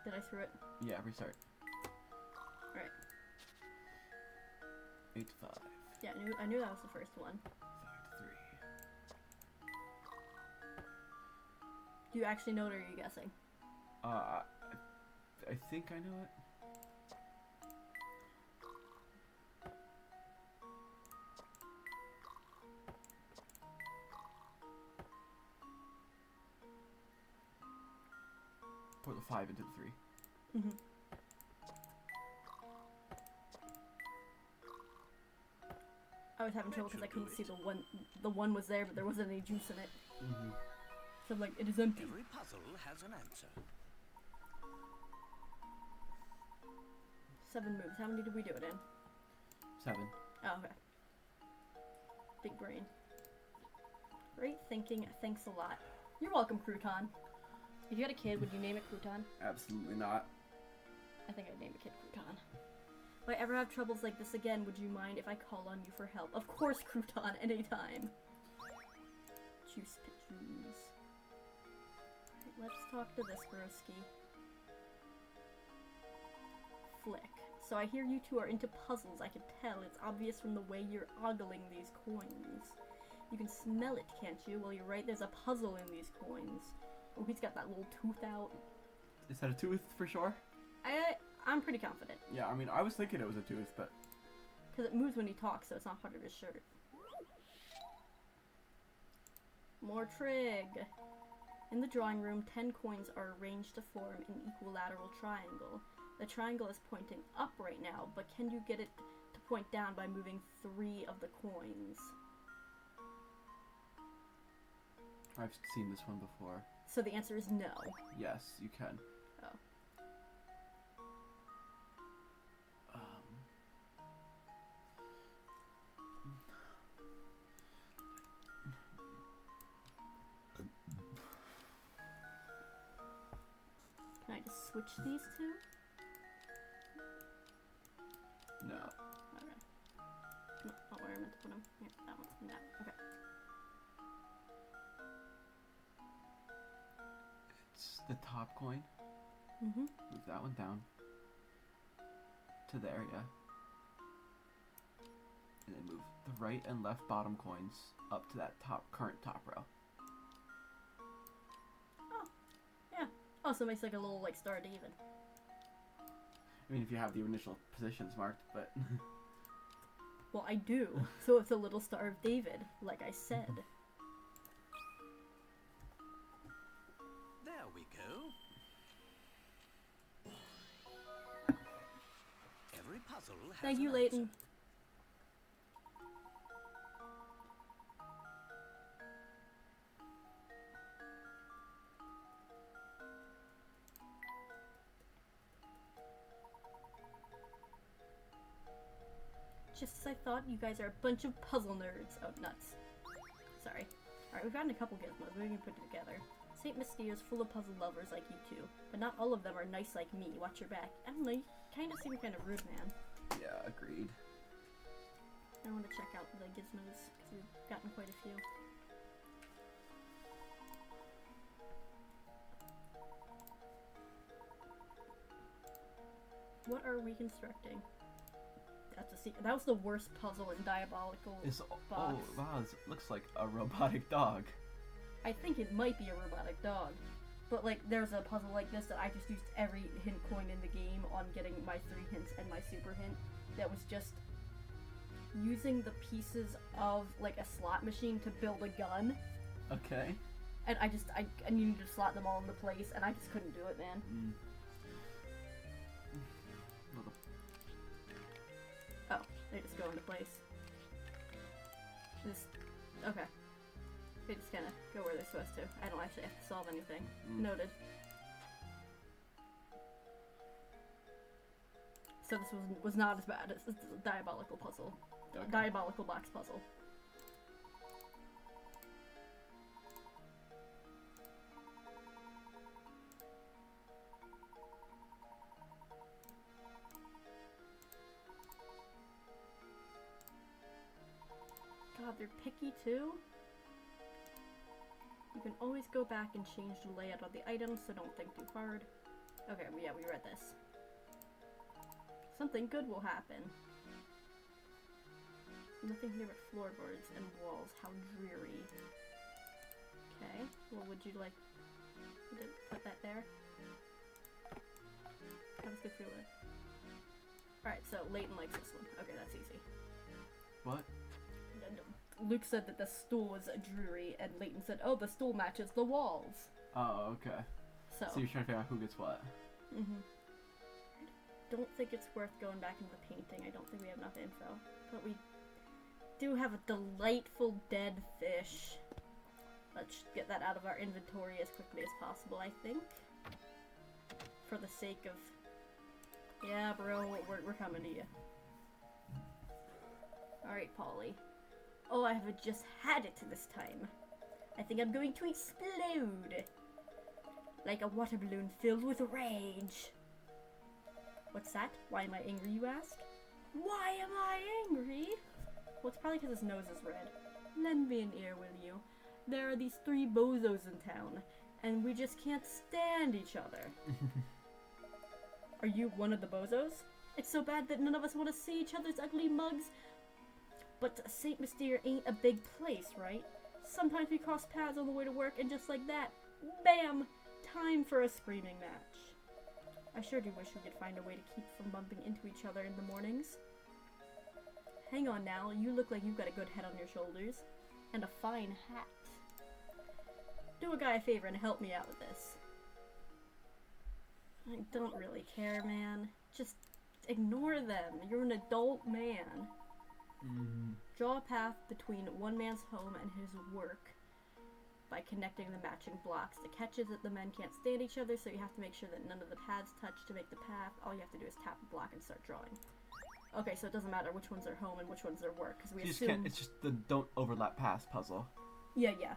Speaker 1: did I screw it?
Speaker 2: Yeah, restart.
Speaker 1: Alright.
Speaker 2: 8 to 5.
Speaker 1: Yeah, I knew that was the first one.
Speaker 2: 5 to 3.
Speaker 1: Do you actually know it, or are you guessing?
Speaker 2: I think I know it. Pour the 5 into the 3.
Speaker 1: Mm-hmm. I was having trouble because I couldn't see the one was there, but there wasn't any juice in it.
Speaker 2: Mm-hmm.
Speaker 1: So I'm like, it is empty.
Speaker 3: Every puzzle has an answer.
Speaker 1: 7 moves. How many did we do it in?
Speaker 2: 7.
Speaker 1: Oh, okay. Big brain. Great thinking. Thanks a lot. You're welcome, Crouton. If you had a kid, would you name it Crouton?
Speaker 2: Absolutely not.
Speaker 1: I think I'd name a kid Crouton. If I ever have troubles like this again, would you mind if I call on you for help? Of course, Crouton, anytime. Juice pitches. Let's talk to this broski. Flick. So I hear you two are into puzzles. I can tell. It's obvious from the way you're ogling these coins. You can smell it, can't you? Well, you're right. There's a puzzle in these coins. Oh, he's got that little tooth out.
Speaker 2: Is that a tooth for sure?
Speaker 1: I'm pretty confident.
Speaker 2: Yeah, I mean, I was thinking it was a tooth, but...
Speaker 1: Because it moves when he talks, so it's not part of his shirt. More trig. In the drawing room, 10 coins are arranged to form an equilateral triangle. The triangle is pointing up right now, but can you get it to point down by moving 3 of the coins?
Speaker 2: I've seen this one before.
Speaker 1: So the answer is no.
Speaker 2: Yes, you can.
Speaker 1: Oh. Can I just switch these two?
Speaker 2: No.
Speaker 1: Okay. No, not where I meant to put them. Here, that one and that. Okay.
Speaker 2: It's the top coin.
Speaker 1: Mm-hmm.
Speaker 2: Move that one down. To there, yeah. And then move the right and left bottom coins up to that current top row.
Speaker 1: Oh. Yeah. Oh, so it makes like a little like Star of David.
Speaker 2: I mean, if you have the initial positions marked, but...
Speaker 1: Well, I do. So it's a little Star of David, like I said.
Speaker 3: There we go. Every puzzle has
Speaker 1: Thank you,
Speaker 3: an
Speaker 1: Layton.
Speaker 3: answer.
Speaker 1: Just as I thought, you guys are a bunch of puzzle nerds. Oh, nuts. Sorry. Alright, we've gotten a couple gizmos. We can put it together. St. Mystia is full of puzzle lovers like you two, but not all of them are nice like me. Watch your back. I don't know, you kind of seem kind of rude, man.
Speaker 2: Yeah, agreed.
Speaker 1: I want to check out the gizmos, because we've gotten quite a few. What are we constructing? That's a secret. That was the worst puzzle in Diabolical
Speaker 2: Oh,
Speaker 1: Box.
Speaker 2: wow, this looks like a robotic dog.
Speaker 1: I think it might be a robotic dog. But, like, there's a puzzle like this that I just used every hint coin in the game on getting my 3 hints and my super hint. That was just using the pieces of, like, a slot machine to build a gun.
Speaker 2: Okay.
Speaker 1: And I needed to slot them all into place, and I just couldn't do it, man. Oh, they just go into place. Okay. They just kind of go where they're supposed to. I don't actually have to solve anything. Noted. So this was not as bad as the Diabolical puzzle.
Speaker 2: Okay.
Speaker 1: Diabolical Box puzzle. God, they're picky too. You can always go back and change the layout of the items, so don't think too hard. Okay, yeah, we read this. Something good will happen. Nothing here but floorboards and walls. How dreary. Okay, well, would you like to put that there? That was good for your life. Alright, so Layton likes this one. Okay, that's easy.
Speaker 2: What?
Speaker 1: Luke said that the stool was dreary, and Layton said, oh, the stool matches the walls.
Speaker 2: Oh, okay.
Speaker 1: So
Speaker 2: So you're trying to figure out who gets what?
Speaker 1: Don't think it's worth going back into the painting. I don't think we have enough info. But we do have a delightful dead fish. Let's get that out of our inventory as quickly as possible, I think. For the sake of... Yeah, bro, we're coming to you. Alright, Polly. Oh, I have just had it this time. I think I'm going to explode. Like a water balloon filled with rage. What's that? Why am I angry, you ask? Why am I angry? Well, it's probably because his nose is red. Lend me an ear, will you? There are these 3 bozos in town, and we just can't stand each other. Are you one of the bozos? It's so bad that none of us want to see each other's ugly mugs. But St. Mystere ain't a big place, right? Sometimes we cross paths on the way to work, and just like that, bam! Time for a screaming match. I sure do wish we could find a way to keep from bumping into each other in the mornings. Hang on now, you look like you've got a good head on your shoulders. And a fine hat. Do a guy a favor and help me out with this. I don't really care, man. Just ignore them. You're an adult man. Draw a path between one man's home and his work by connecting the matching blocks. The catch is that the men can't stand each other, so you have to make sure that none of the paths touch to make the path. All you have to do is tap a block and start drawing. Okay, so it doesn't matter which ones are home and which ones are work, because we assume...
Speaker 2: It's just the don't overlap paths puzzle.
Speaker 1: Yeah.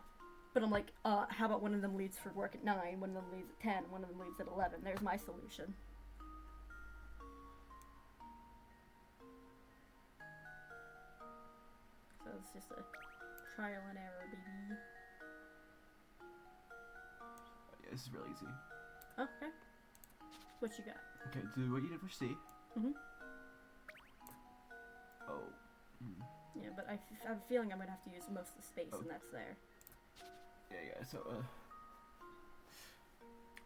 Speaker 1: But I'm like, how about one of them leads for work at 9, one of them leads at 10, one of them leads at 11. There's my solution. So it's just a trial and error, baby.
Speaker 2: Yeah, this is really easy.
Speaker 1: Okay. What you got?
Speaker 2: Okay, do what you did for C. Oh.
Speaker 1: Yeah, but I have a feeling I'm going to have to use most of the space, and that's there.
Speaker 2: Yeah, so,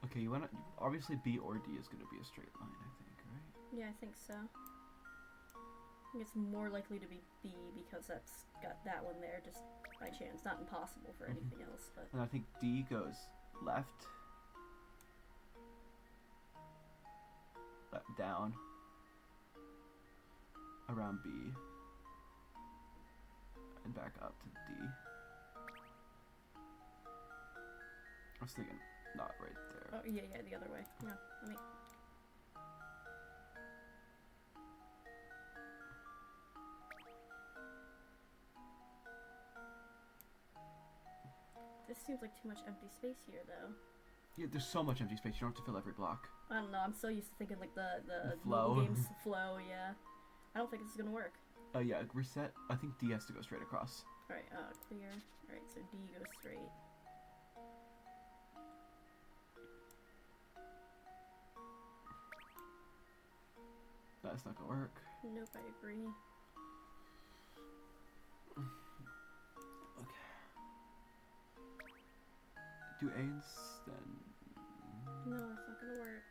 Speaker 2: okay, you wanna... Obviously B or D is gonna be a straight line, I think, right?
Speaker 1: Yeah, I think so. I think it's more likely to be B, because that's got that one there, just by chance. Not impossible for anything else, but...
Speaker 2: And I think D goes left, down, around B, and back up to D. I was thinking not right there.
Speaker 1: Oh, yeah, the other way. Yeah, let me... This seems like too much empty space here, though.
Speaker 2: Yeah, there's so much empty space, you don't have to fill every block.
Speaker 1: I don't know, I'm so used to thinking like the
Speaker 2: flow.
Speaker 1: mobile games flow, yeah. I don't think this is gonna work.
Speaker 2: Yeah, reset. I think D has to go straight across.
Speaker 1: Alright, clear. Alright, so D goes straight.
Speaker 2: That's not gonna work.
Speaker 1: Nope, I agree.
Speaker 2: Okay. Do A's then?
Speaker 1: No, it's not gonna work.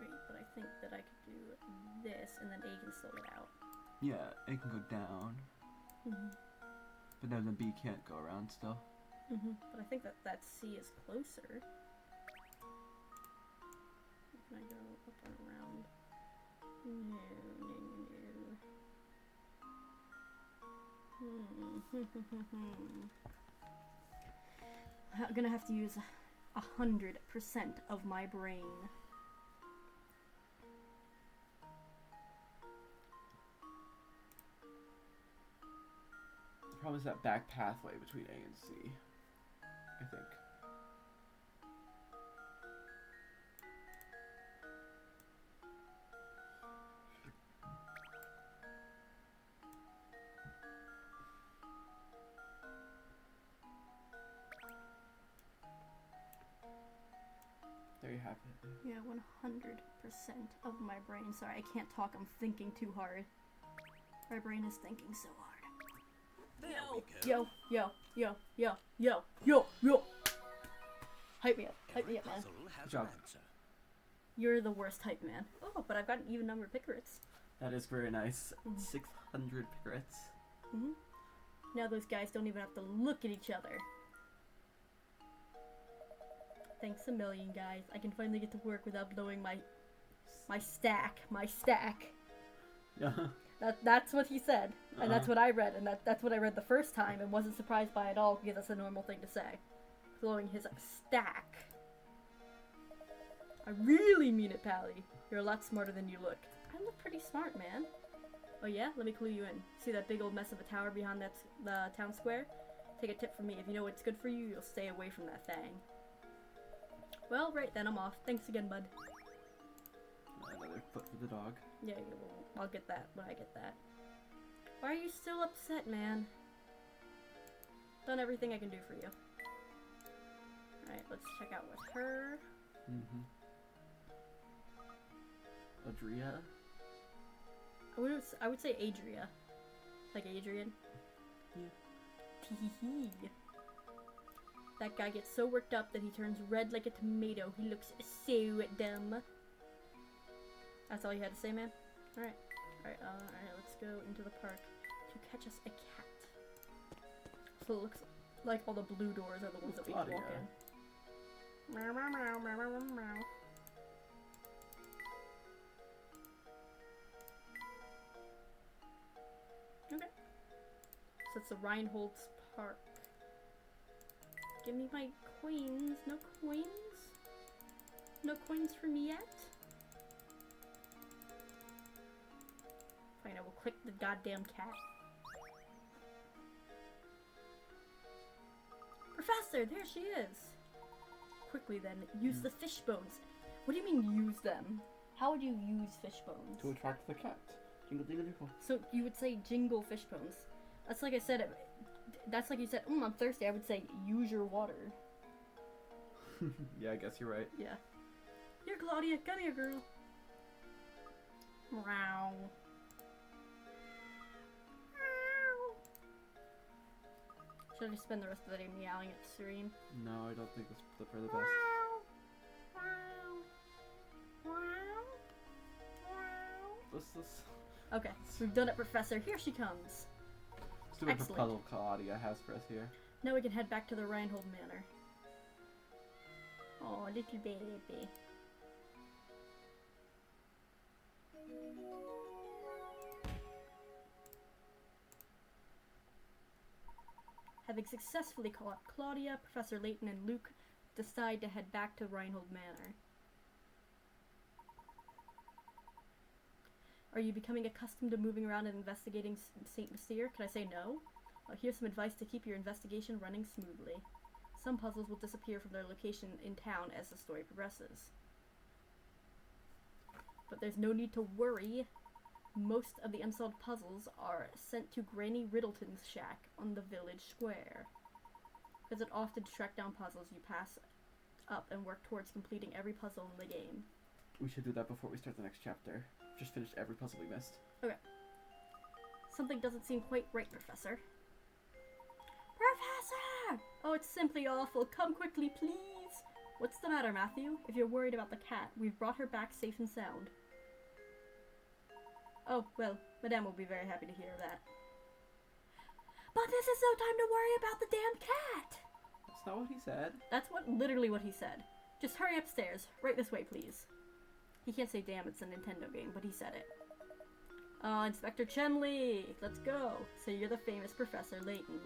Speaker 1: Wait, but I think that I could do this, and then A can still get out.
Speaker 2: Yeah, A can go down, but no, then B can't go around still.
Speaker 1: But I think that C is closer. Can I go up and around? No. I'm gonna have to use 100% of my brain.
Speaker 2: The problem is that back pathway between A and C, I think. There you have it.
Speaker 1: Yeah, 100% of my brain. Sorry, I can't talk. I'm thinking too hard. My brain is thinking so hard.
Speaker 3: There we go.
Speaker 1: Yo. Hype me up,
Speaker 3: Every
Speaker 1: man.
Speaker 3: puzzle has
Speaker 2: Good
Speaker 3: an
Speaker 2: job.
Speaker 3: answer.
Speaker 1: You're the worst hype man. Oh, but I've got an even number of pickerets.
Speaker 2: That is very nice. 600 pickerets.
Speaker 1: Now those guys don't even have to look at each other. Thanks a million, guys. I can finally get to work without blowing my stack.
Speaker 2: Yeah.
Speaker 1: That's what he said, and that's what I read, and that's what I read the first time, and wasn't surprised by at all because that's a normal thing to say. Blowing his stack. I really mean it, Pally. You're a lot smarter than you look. I look pretty smart, man. Oh yeah? Let me clue you in. See that big old mess of a tower behind the town square? Take a tip from me. If you know what's good for you, you'll stay away from that thing. Well, right then, I'm off. Thanks again, bud.
Speaker 2: Another foot for the dog.
Speaker 1: Yeah, well, I'll get that when I get that. Why are you still upset, man? Done everything I can do for you. Alright, let's check out with her.
Speaker 2: Adria?
Speaker 1: I would say Adria. Like Adrian.
Speaker 2: Yeah.
Speaker 1: Teehee. That guy gets so worked up that he turns red like a tomato. He looks so dumb. That's all you had to say, man? Alright. Alright, let's go into the park to catch us a cat. So it looks like all the blue doors are the ones that we can walk in. Meow, meow, meow, meow, meow, meow. Okay. So it's the Reinhold's Park. Give me my coins. No coins? No coins for me yet? Fine, I will click the goddamn cat. Professor, there she is! Quickly then, use the fish bones. What do you mean use them? How would you use fish bones?
Speaker 2: To attract the cat. Jingle jingle jingle.
Speaker 1: So you would say jingle fish bones. That's like I said, that's like you said, I'm thirsty. I would say use your water.
Speaker 2: Yeah, I guess you're right.
Speaker 1: Yeah. Here, Claudia, come here, girl. Meow. Should I just spend the rest of the day meowing at stream?
Speaker 2: No, I don't think that's for the best. Let's
Speaker 1: Okay, so we've done it, Professor. Here she comes.
Speaker 2: do what the
Speaker 1: Excellent.
Speaker 2: puzzle Claudia has for us here.
Speaker 1: Now we can head back to the Reinhold Manor. Oh, little baby. Having successfully caught Claudia, Professor Layton and Luke decide to head back to Reinhold Manor. Are you becoming accustomed to moving around and investigating St. Mystere? Can I say no? Here's some advice to keep your investigation running smoothly. Some puzzles will disappear from their location in town as the story progresses. But there's no need to worry. Most of the unsolved puzzles are sent to Granny Riddleton's shack on the village square. Visit often to track down puzzles. You pass up and work towards completing every puzzle in the game.
Speaker 2: We should do that before we start the next chapter. Just finish every puzzle we missed.
Speaker 1: Okay. Something doesn't seem quite right, Professor. Professor! Oh, it's simply awful. Come quickly, please. What's the matter, Matthew? If you're worried about the cat, we've brought her back safe and sound. Oh, well, Madame will be very happy to hear that. But this is no time to worry about the damn cat!
Speaker 2: That's not what he said.
Speaker 1: That's literally what he said. Just hurry upstairs. Right this way, please. He can't say damn, it's a Nintendo game, but he said it. Inspector Chemley! Let's go! So you're the famous Professor Layton.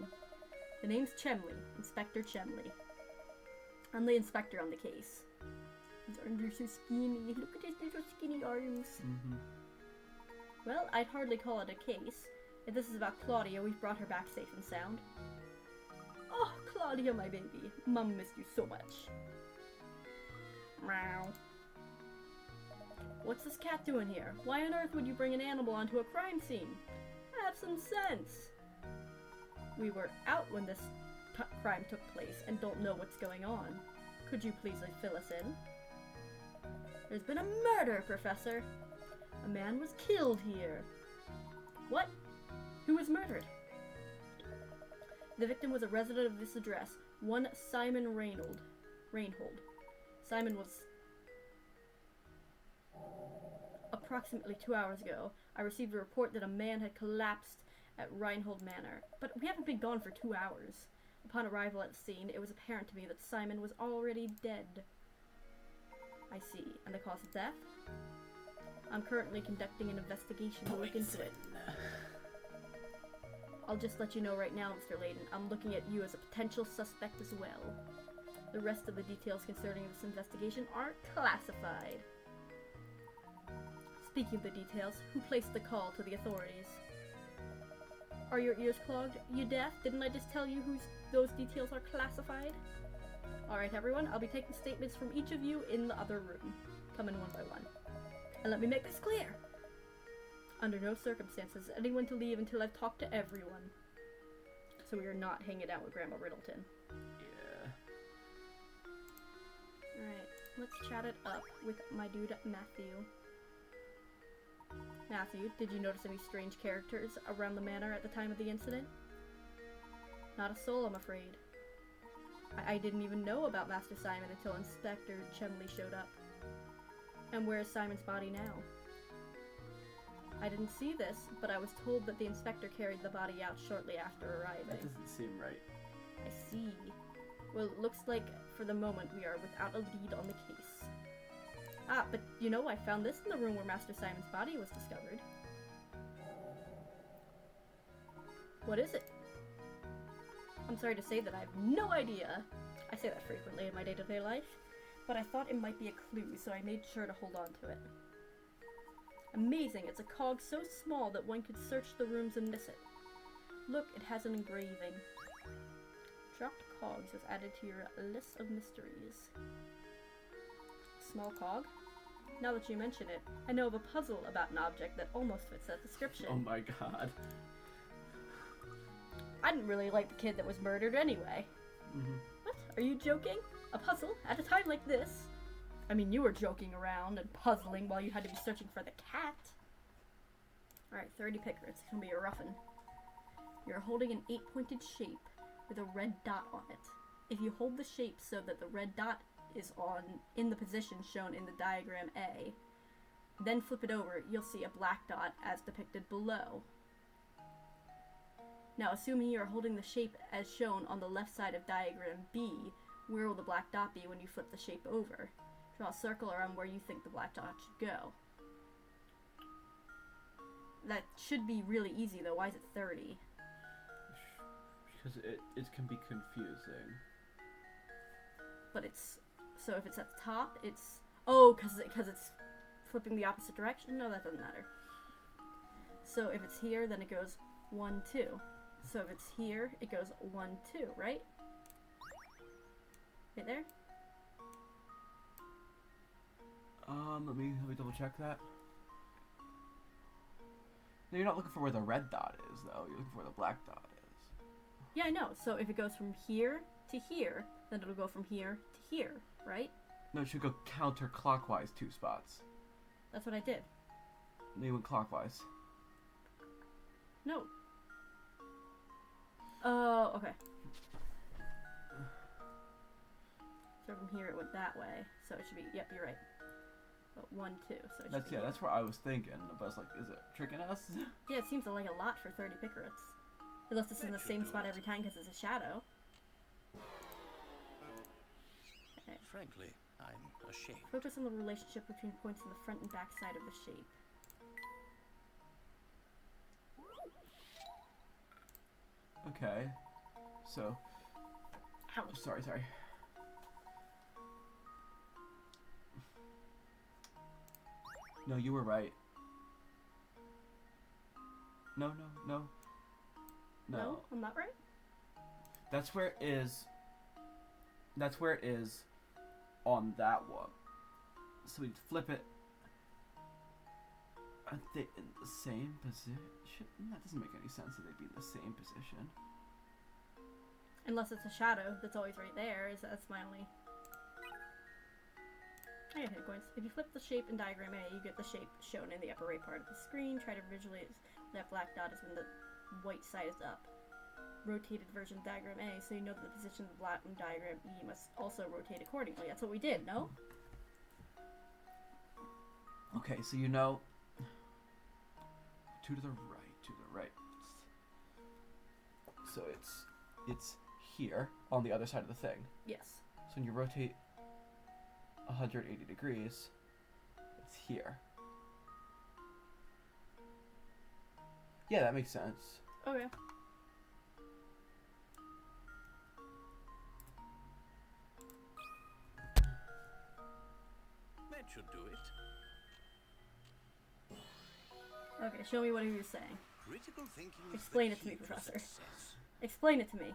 Speaker 1: The name's Chemley. Inspector Chemley. I'm the inspector on the case. His arms are so skinny. Look at his little skinny arms.
Speaker 2: Mm-hmm.
Speaker 1: Well, I'd hardly call it a case. If this is about Claudia, we've brought her back safe and sound. Oh, Claudia, my baby. Mum missed you so much. Meow. What's this cat doing here? Why on earth would you bring an animal onto a crime scene? Have some sense. We were out when this crime took place and don't know what's going on. Could you please fill us in? There's been a murder, Professor. A man was killed here. What? Who was murdered? The victim was a resident of this address, one Simon Reinhold. Simon was... Approximately 2 hours ago, I received a report that a man had collapsed at Reinhold Manor, but we haven't been gone for 2 hours. Upon arrival at the scene, it was apparent to me that Simon was already dead. I see. And the cause of death? I'm currently conducting an investigation to look into it. I'll just let you know right now, Mr. Layton, I'm looking at you as a potential suspect as well. The rest of the details concerning this investigation are classified. Speaking of the details, who placed the call to the authorities? Are your ears clogged? You deaf? Didn't I just tell you those details are classified? Alright everyone, I'll be taking statements from each of you in the other room. Come in one by one. And let me make this clear. Under no circumstances is anyone to leave until I've talked to everyone. So we are not hanging out with Grandma Riddleton.
Speaker 2: Yeah.
Speaker 1: Alright, let's chat it up with my dude Matthew. Matthew, did you notice any strange characters around the manor at the time of the incident? Not a soul, I'm afraid. I didn't even know about Master Simon until Inspector Chemley showed up. And where is Simon's body now? I didn't see this, but I was told that the inspector carried the body out shortly after arriving.
Speaker 2: That doesn't seem right.
Speaker 1: I see. Well, it looks like, for the moment, we are without a lead on the case. Ah, but you know, I found this in the room where Master Simon's body was discovered. What is it? I'm sorry to say that I have no idea. I say that frequently in my day-to-day life, but I thought it might be a clue, so I made sure to hold on to it. Amazing, it's a cog so small that one could search the rooms and miss it. Look, it has an engraving. Dropped cogs was added to your list of mysteries. Small cog? Now that you mention it, I know of a puzzle about an object that almost fits that description.
Speaker 2: Oh my god.
Speaker 1: I didn't really like the kid that was murdered anyway.
Speaker 2: Mm-hmm.
Speaker 1: What? Are you joking? A puzzle? At a time like this? I mean, you were joking around and puzzling while you had to be searching for the cat. Alright, 30 picker. It's gonna be a roughin'. You're holding an 8-pointed shape with a red dot on it. If you hold the shape so that the red dot is in the position shown in the diagram A, then flip it over, you'll see a black dot as depicted below. Now, assuming you are holding the shape as shown on the left side of diagram B, where will the black dot be when you flip the shape over? Draw a circle around where you think the black dot should go. That should be really easy though. Why is it 30?
Speaker 2: Because it can be confusing.
Speaker 1: But it's... So if it's at the top, it's... Oh, because it's flipping the opposite direction? No, that doesn't matter. So if it's here, then it goes 1, 2. So if it's here, it goes 1, 2, right? Right there?
Speaker 2: Let me double check that. No, you're not looking for where the red dot is, though. You're looking for where the black dot is.
Speaker 1: Yeah, I know. So if it goes from here to here, then it'll go from here to here, right?
Speaker 2: No, it should go counterclockwise 2 spots.
Speaker 1: That's what I did.
Speaker 2: No, you went clockwise.
Speaker 1: No. Oh, okay. So from here it went that way, so it should be, yep, you're right. But 1, 2, so it should be
Speaker 2: That's where I was thinking. But I was like, is it tricking us?
Speaker 1: Yeah, it seems like a lot for 30 Picarets. Unless it's in the same spot every time because it's a shadow. Okay.
Speaker 3: Frankly, I'm ashamed.
Speaker 1: Focus on the relationship between points on the front and back side of the shape.
Speaker 2: Okay. So.
Speaker 1: Ouch.
Speaker 2: Sorry. No, you were right. No.
Speaker 1: No, I'm not right?
Speaker 2: That's where it is. That's where it is on that one. So we'd flip it. Are they in the same position? That doesn't make any sense that they'd be in the same position.
Speaker 1: Unless it's a shadow that's always right there. That's my only... I got hit points. If you flip the shape in diagram A, you get the shape shown in the upper right part of the screen. Try to visualize that black dot is when the white side is up. Rotated version of diagram A, so you know that the position of the black in diagram E must also rotate accordingly. That's what we did, no?
Speaker 2: Okay, so you know. 2 to the right. So it's here on the other side of the thing.
Speaker 1: Yes.
Speaker 2: So when you rotate 180 degrees, it's here. Yeah, that makes sense.
Speaker 1: Okay.
Speaker 3: That should do it.
Speaker 1: Okay, show me what he was saying.
Speaker 3: Critical thinking is
Speaker 1: Explain
Speaker 3: the
Speaker 1: it to me,
Speaker 3: key
Speaker 1: Professor.
Speaker 3: success.
Speaker 1: Explain it to me.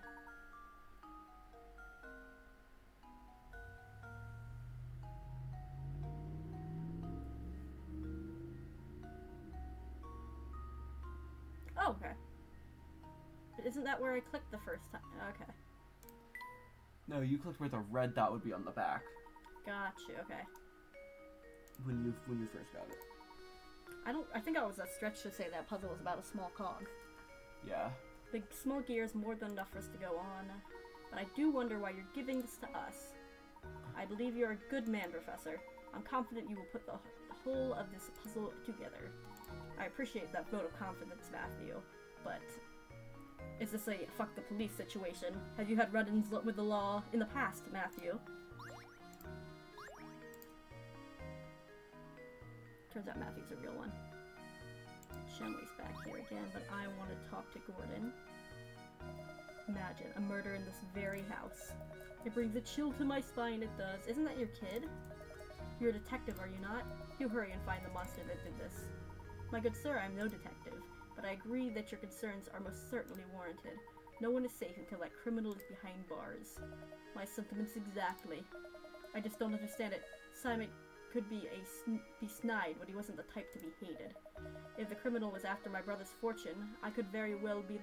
Speaker 1: Oh, okay. Isn't that where I clicked the first time? Okay.
Speaker 2: No, you clicked where the red dot would be on the back
Speaker 1: Gotcha, okay.
Speaker 2: when you first got it.
Speaker 1: I think I was a stretch to say that puzzle was about a small cog.
Speaker 2: Yeah.
Speaker 1: The small gear is more than enough for us to go on, but I do wonder why you're giving this to us. I believe you're a good man, Professor. I'm confident you will put the whole of this puzzle together. I appreciate that vote of confidence, Matthew, but is this a fuck the police situation? Have you had run-ins with the law in the past, Matthew? Turns out Matthew's a real one. Shenley's back here again, but I want to talk to Gordon. Imagine a murder in this very house. It brings a chill to my spine, it does. Isn't that your kid? You're a detective, are you not? You hurry and find the monster that did this. My good sir, I'm no detective, but I agree that your concerns are most certainly warranted. No one is safe until that criminal is behind bars. My sentiments exactly. I just don't understand it. Simon could be snide, but he wasn't the type to be hated. If the criminal was after my brother's fortune, I could very well be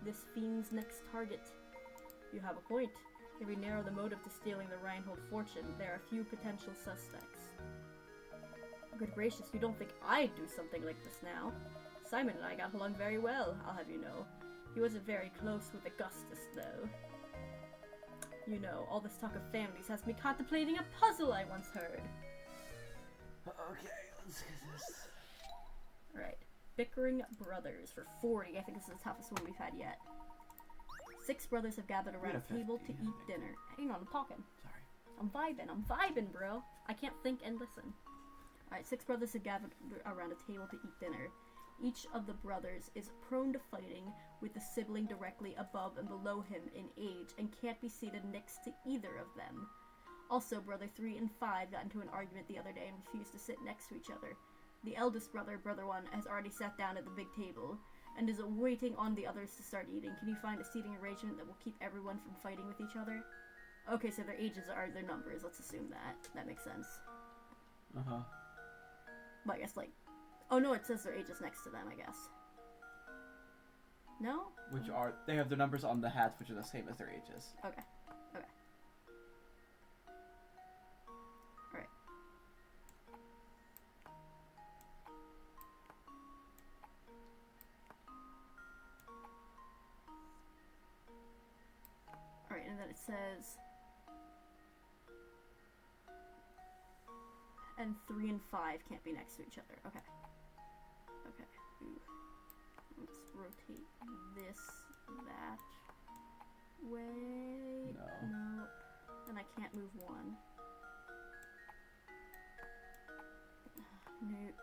Speaker 1: this fiend's next target. You have a point. If we narrow the motive to stealing the Reinhold fortune, there are few potential suspects. Good gracious, you don't think I'd do something like this now? Simon and I got along very well, I'll have you know. He wasn't very close with Augustus, though. You know, all this talk of families has me contemplating a puzzle I once heard.
Speaker 2: Okay, let's get this.
Speaker 1: Alright. Bickering brothers for 40. I think this is the toughest one we've had yet. 6 brothers have gathered around a table to eat dinner. Hang on, I'm talking.
Speaker 2: Sorry.
Speaker 1: I'm vibing, bro. I can't think and listen. Alright, 6 brothers have gathered around a table to eat dinner. Each of the brothers is prone to fighting with the sibling directly above and below him in age and can't be seated next to either of them. Also, brother 3 and 5 got into an argument the other day and refused to sit next to each other. The eldest brother, brother 1, has already sat down at the big table and is waiting on the others to start eating. Can you find a seating arrangement that will keep everyone from fighting with each other? Okay, so their ages are their numbers. Let's assume that. That makes sense.
Speaker 2: Uh-huh.
Speaker 1: Well, I guess, like... Oh, no, it says their ages next to them, I guess. No?
Speaker 2: They have their numbers on the hats, which are the same as their ages.
Speaker 1: Okay. And then it says... And 3 and 5 can't be next to each other. Okay. Okay. Ooh. Let's rotate this that way.
Speaker 2: No.
Speaker 1: Nope. And I can't move 1. Nope.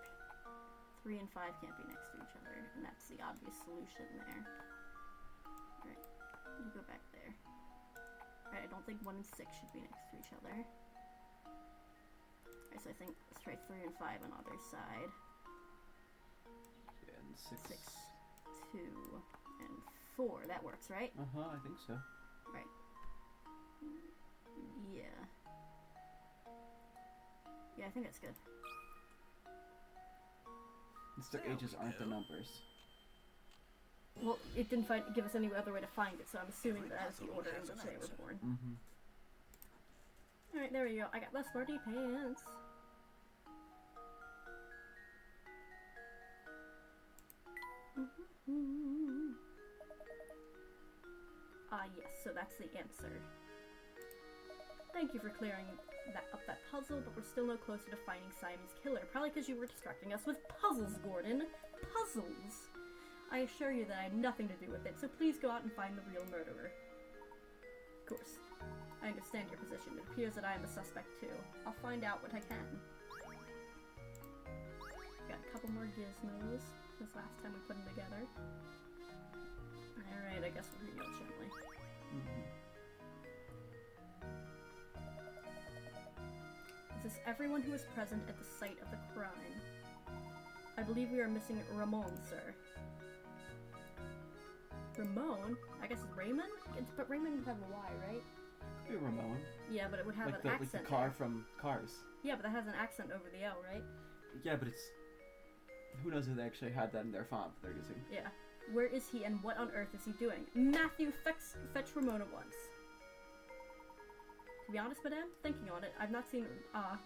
Speaker 1: 3 and 5 can't be next to each other, and that's the obvious solution there. Alright, you go back there. Alright, I don't think 1 and 6 should be next to each other. Alright, so I think let's try 3 and 5 on other side.
Speaker 2: And 6.
Speaker 1: 6, 2, and 4. That works, right?
Speaker 2: I think so.
Speaker 1: Right. Yeah. Yeah, I think that's good.
Speaker 2: Their
Speaker 3: There
Speaker 2: ages
Speaker 3: we
Speaker 2: aren't the
Speaker 3: go.
Speaker 2: numbers.
Speaker 1: Well, it didn't give us any other way to find it, so I'm assuming that is the order in which they were born. Alright, there we go. I got the sporty pants. Ah, yes, so that's the answer. Thank you for clearing that puzzle, but we're still no closer to finding Simon's killer. Probably because you were distracting us with puzzles, Gordon. Puzzles! I assure you that I have nothing to do with it, so please go out and find the real murderer. Of course. I understand your position. It appears that I am a suspect too. I'll find out what I can. Got a couple more gizmos since last time we put them together. Alright, I guess we'll reveal gently. Is this everyone who was present at the site of the crime? I believe we are missing Ramon, sir. Ramon? I guess it's Raymond? But Raymond would have a Y, right?
Speaker 2: Hey, Ramon.
Speaker 1: Yeah, but it would have
Speaker 2: Like
Speaker 1: an
Speaker 2: the
Speaker 1: accent.
Speaker 2: car
Speaker 1: there.
Speaker 2: from Cars.
Speaker 1: Yeah, but that has an accent over the L, right?
Speaker 2: Yeah, but it's... Who knows if they actually had that in their font that they're using.
Speaker 1: Yeah. Where is he and what on earth is he doing? Matthew, fetch Ramon at once. To be honest, madame, thinking on it, I've not seen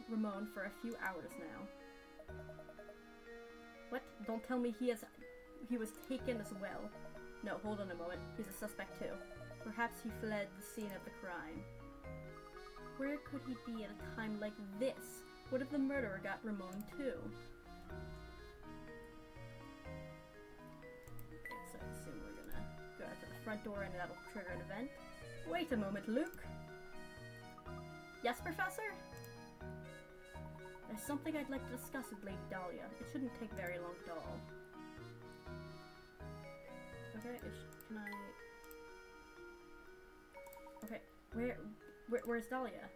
Speaker 1: Ramon for a few hours now. What? Don't tell me he was taken as well. No, hold on a moment. He's a suspect too. Perhaps he fled the scene of the crime. Where could he be at a time like this? What if the murderer got Ramon too? Okay, so I assume we're gonna go out to the front door and that'll trigger an event. Wait a moment, Luke. Yes, Professor? There's something I'd like to discuss with Lady Dahlia. It shouldn't take very long at all. Okay, can I... Okay, where's Dahlia?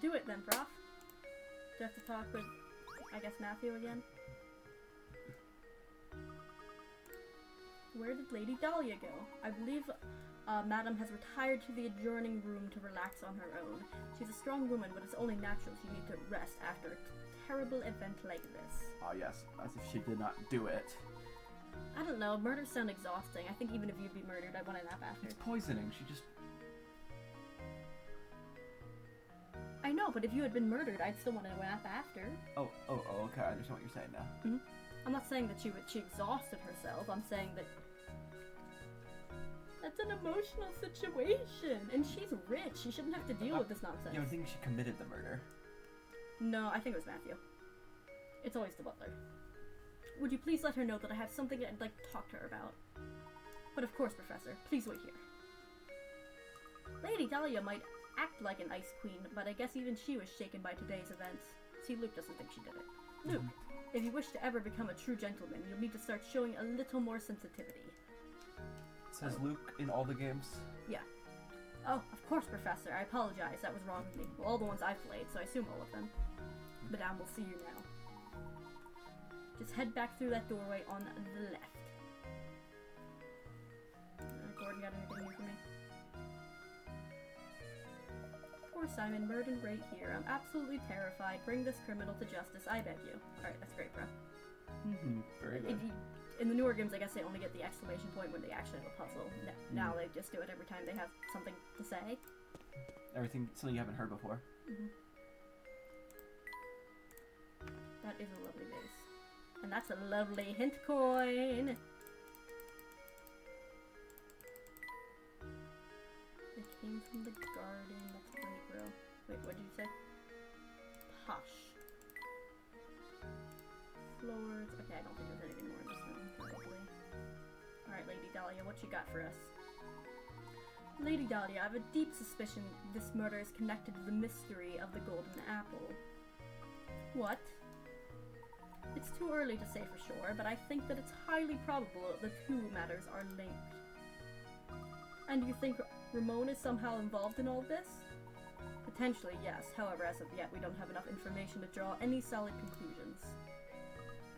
Speaker 1: Do it then, Prof. Do I have to talk with, I guess, Matthew again? Where did Lady Dahlia go? I believe Madam has retired to the adjoining room to relax on her own. She's a strong woman, but it's only natural she needs to rest after a terrible event like this.
Speaker 2: Ah, yes, as if she did not do it.
Speaker 1: I don't know, murders sound exhausting. I think even if you'd be murdered, I'd want to nap after.
Speaker 2: It's poisoning, she just...
Speaker 1: I know, but if you had been murdered, I'd still want to nap after.
Speaker 2: Oh, okay, I understand what you're saying now.
Speaker 1: I'm not saying that she exhausted herself. I'm saying that that's an emotional situation, and she's rich. She shouldn't have to deal with this nonsense.
Speaker 2: Yeah, I think she committed the murder.
Speaker 1: No, I think it was Matthew. It's always the butler. Would you please let her know that I have something I'd like to talk to her about? But of course, Professor, please wait here. Lady Dahlia might act like an ice queen, but I guess even she was shaken by today's events. See, Luke doesn't think she did it. Luke, if you wish to ever become a true gentleman, you'll need to start showing a little more sensitivity.
Speaker 2: Says Luke in all the games.
Speaker 1: Yeah. Oh, of course, Professor. I apologize. That was wrong of me. Well, all the ones I've played, so I assume all of them. Madame will see you now. Just head back through that doorway on the left. Gordon, got anything new for me? Poor Simon, murdered right here. I'm absolutely terrified. Bring this criminal to justice, I beg you. Alright, that's great, bro.
Speaker 2: Very good.
Speaker 1: In the newer games, I guess they only get the exclamation point when they actually have a puzzle. Now they just do it every time they have something to say.
Speaker 2: Something you haven't heard before.
Speaker 1: That is a lovely vase. And that's a lovely hint coin! They came from the garden. That's great, bro. Wait, what did you say? Posh. Floors. Okay, I don't think there's anything more in this room, probably. Alright, Lady Dahlia, what you got for us? Lady Dahlia, I have a deep suspicion this murder is connected to the mystery of the golden apple. What? It's too early to say for sure, but I think that it's highly probable the two matters are linked. And you think Ramon is somehow involved in all this? Potentially, yes. However, as of yet, we don't have enough information to draw any solid conclusions.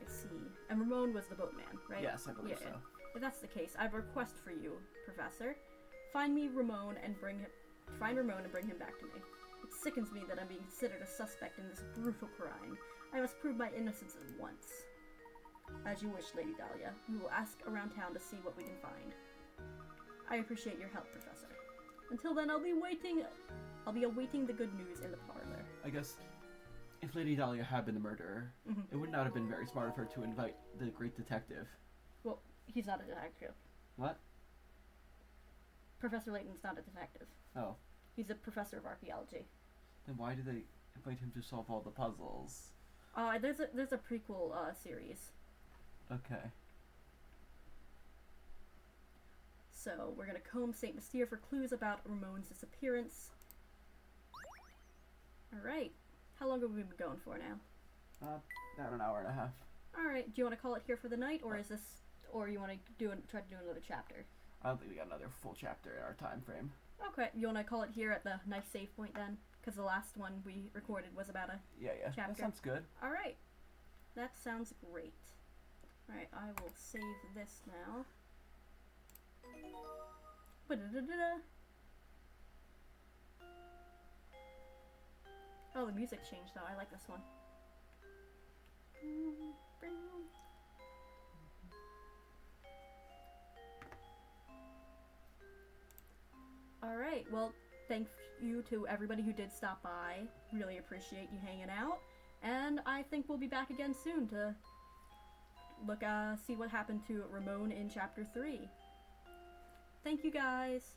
Speaker 1: I see. And Ramon was the boatman, right?
Speaker 2: Yes, I believe so.
Speaker 1: If that's the case, I have a request for you, Professor. Find Ramon and bring him back to me. It sickens me that I'm being considered a suspect in this brutal crime. I must prove my innocence at once. As you wish, Lady Dahlia. We will ask around town to see what we can find. I appreciate your help, Professor. Until then, I'll be awaiting the good news in the parlor.
Speaker 2: I guess if Lady Dahlia had been the murderer, it would not have been very smart of her to invite the great detective.
Speaker 1: Well, he's not a detective.
Speaker 2: What?
Speaker 1: Professor Layton's not a detective.
Speaker 2: Oh.
Speaker 1: He's a professor of archaeology.
Speaker 2: Then why do they invite him to solve all the puzzles?
Speaker 1: There's a prequel series.
Speaker 2: Okay.
Speaker 1: So, we're gonna comb St. Mystere for clues about Ramon's disappearance. Alright. How long have we been going for now?
Speaker 2: About an hour and a half.
Speaker 1: Alright, do you want to call it here for the night, or you want to try to do another chapter?
Speaker 2: I don't think we got another full chapter in our time frame.
Speaker 1: Okay, you want to call it here at the nice save point then? Because the last one we recorded was about a
Speaker 2: Yeah,
Speaker 1: chapter.
Speaker 2: That sounds good.
Speaker 1: Alright, that sounds great. Alright, I will save this now. Ba-da-da-da-da. Oh, the music changed though. I like this one. Alright, well, thank you to everybody who did stop by. Really appreciate you hanging out. And I think we'll be back again soon to see what happened to Ramon in Chapter 3. Thank you guys!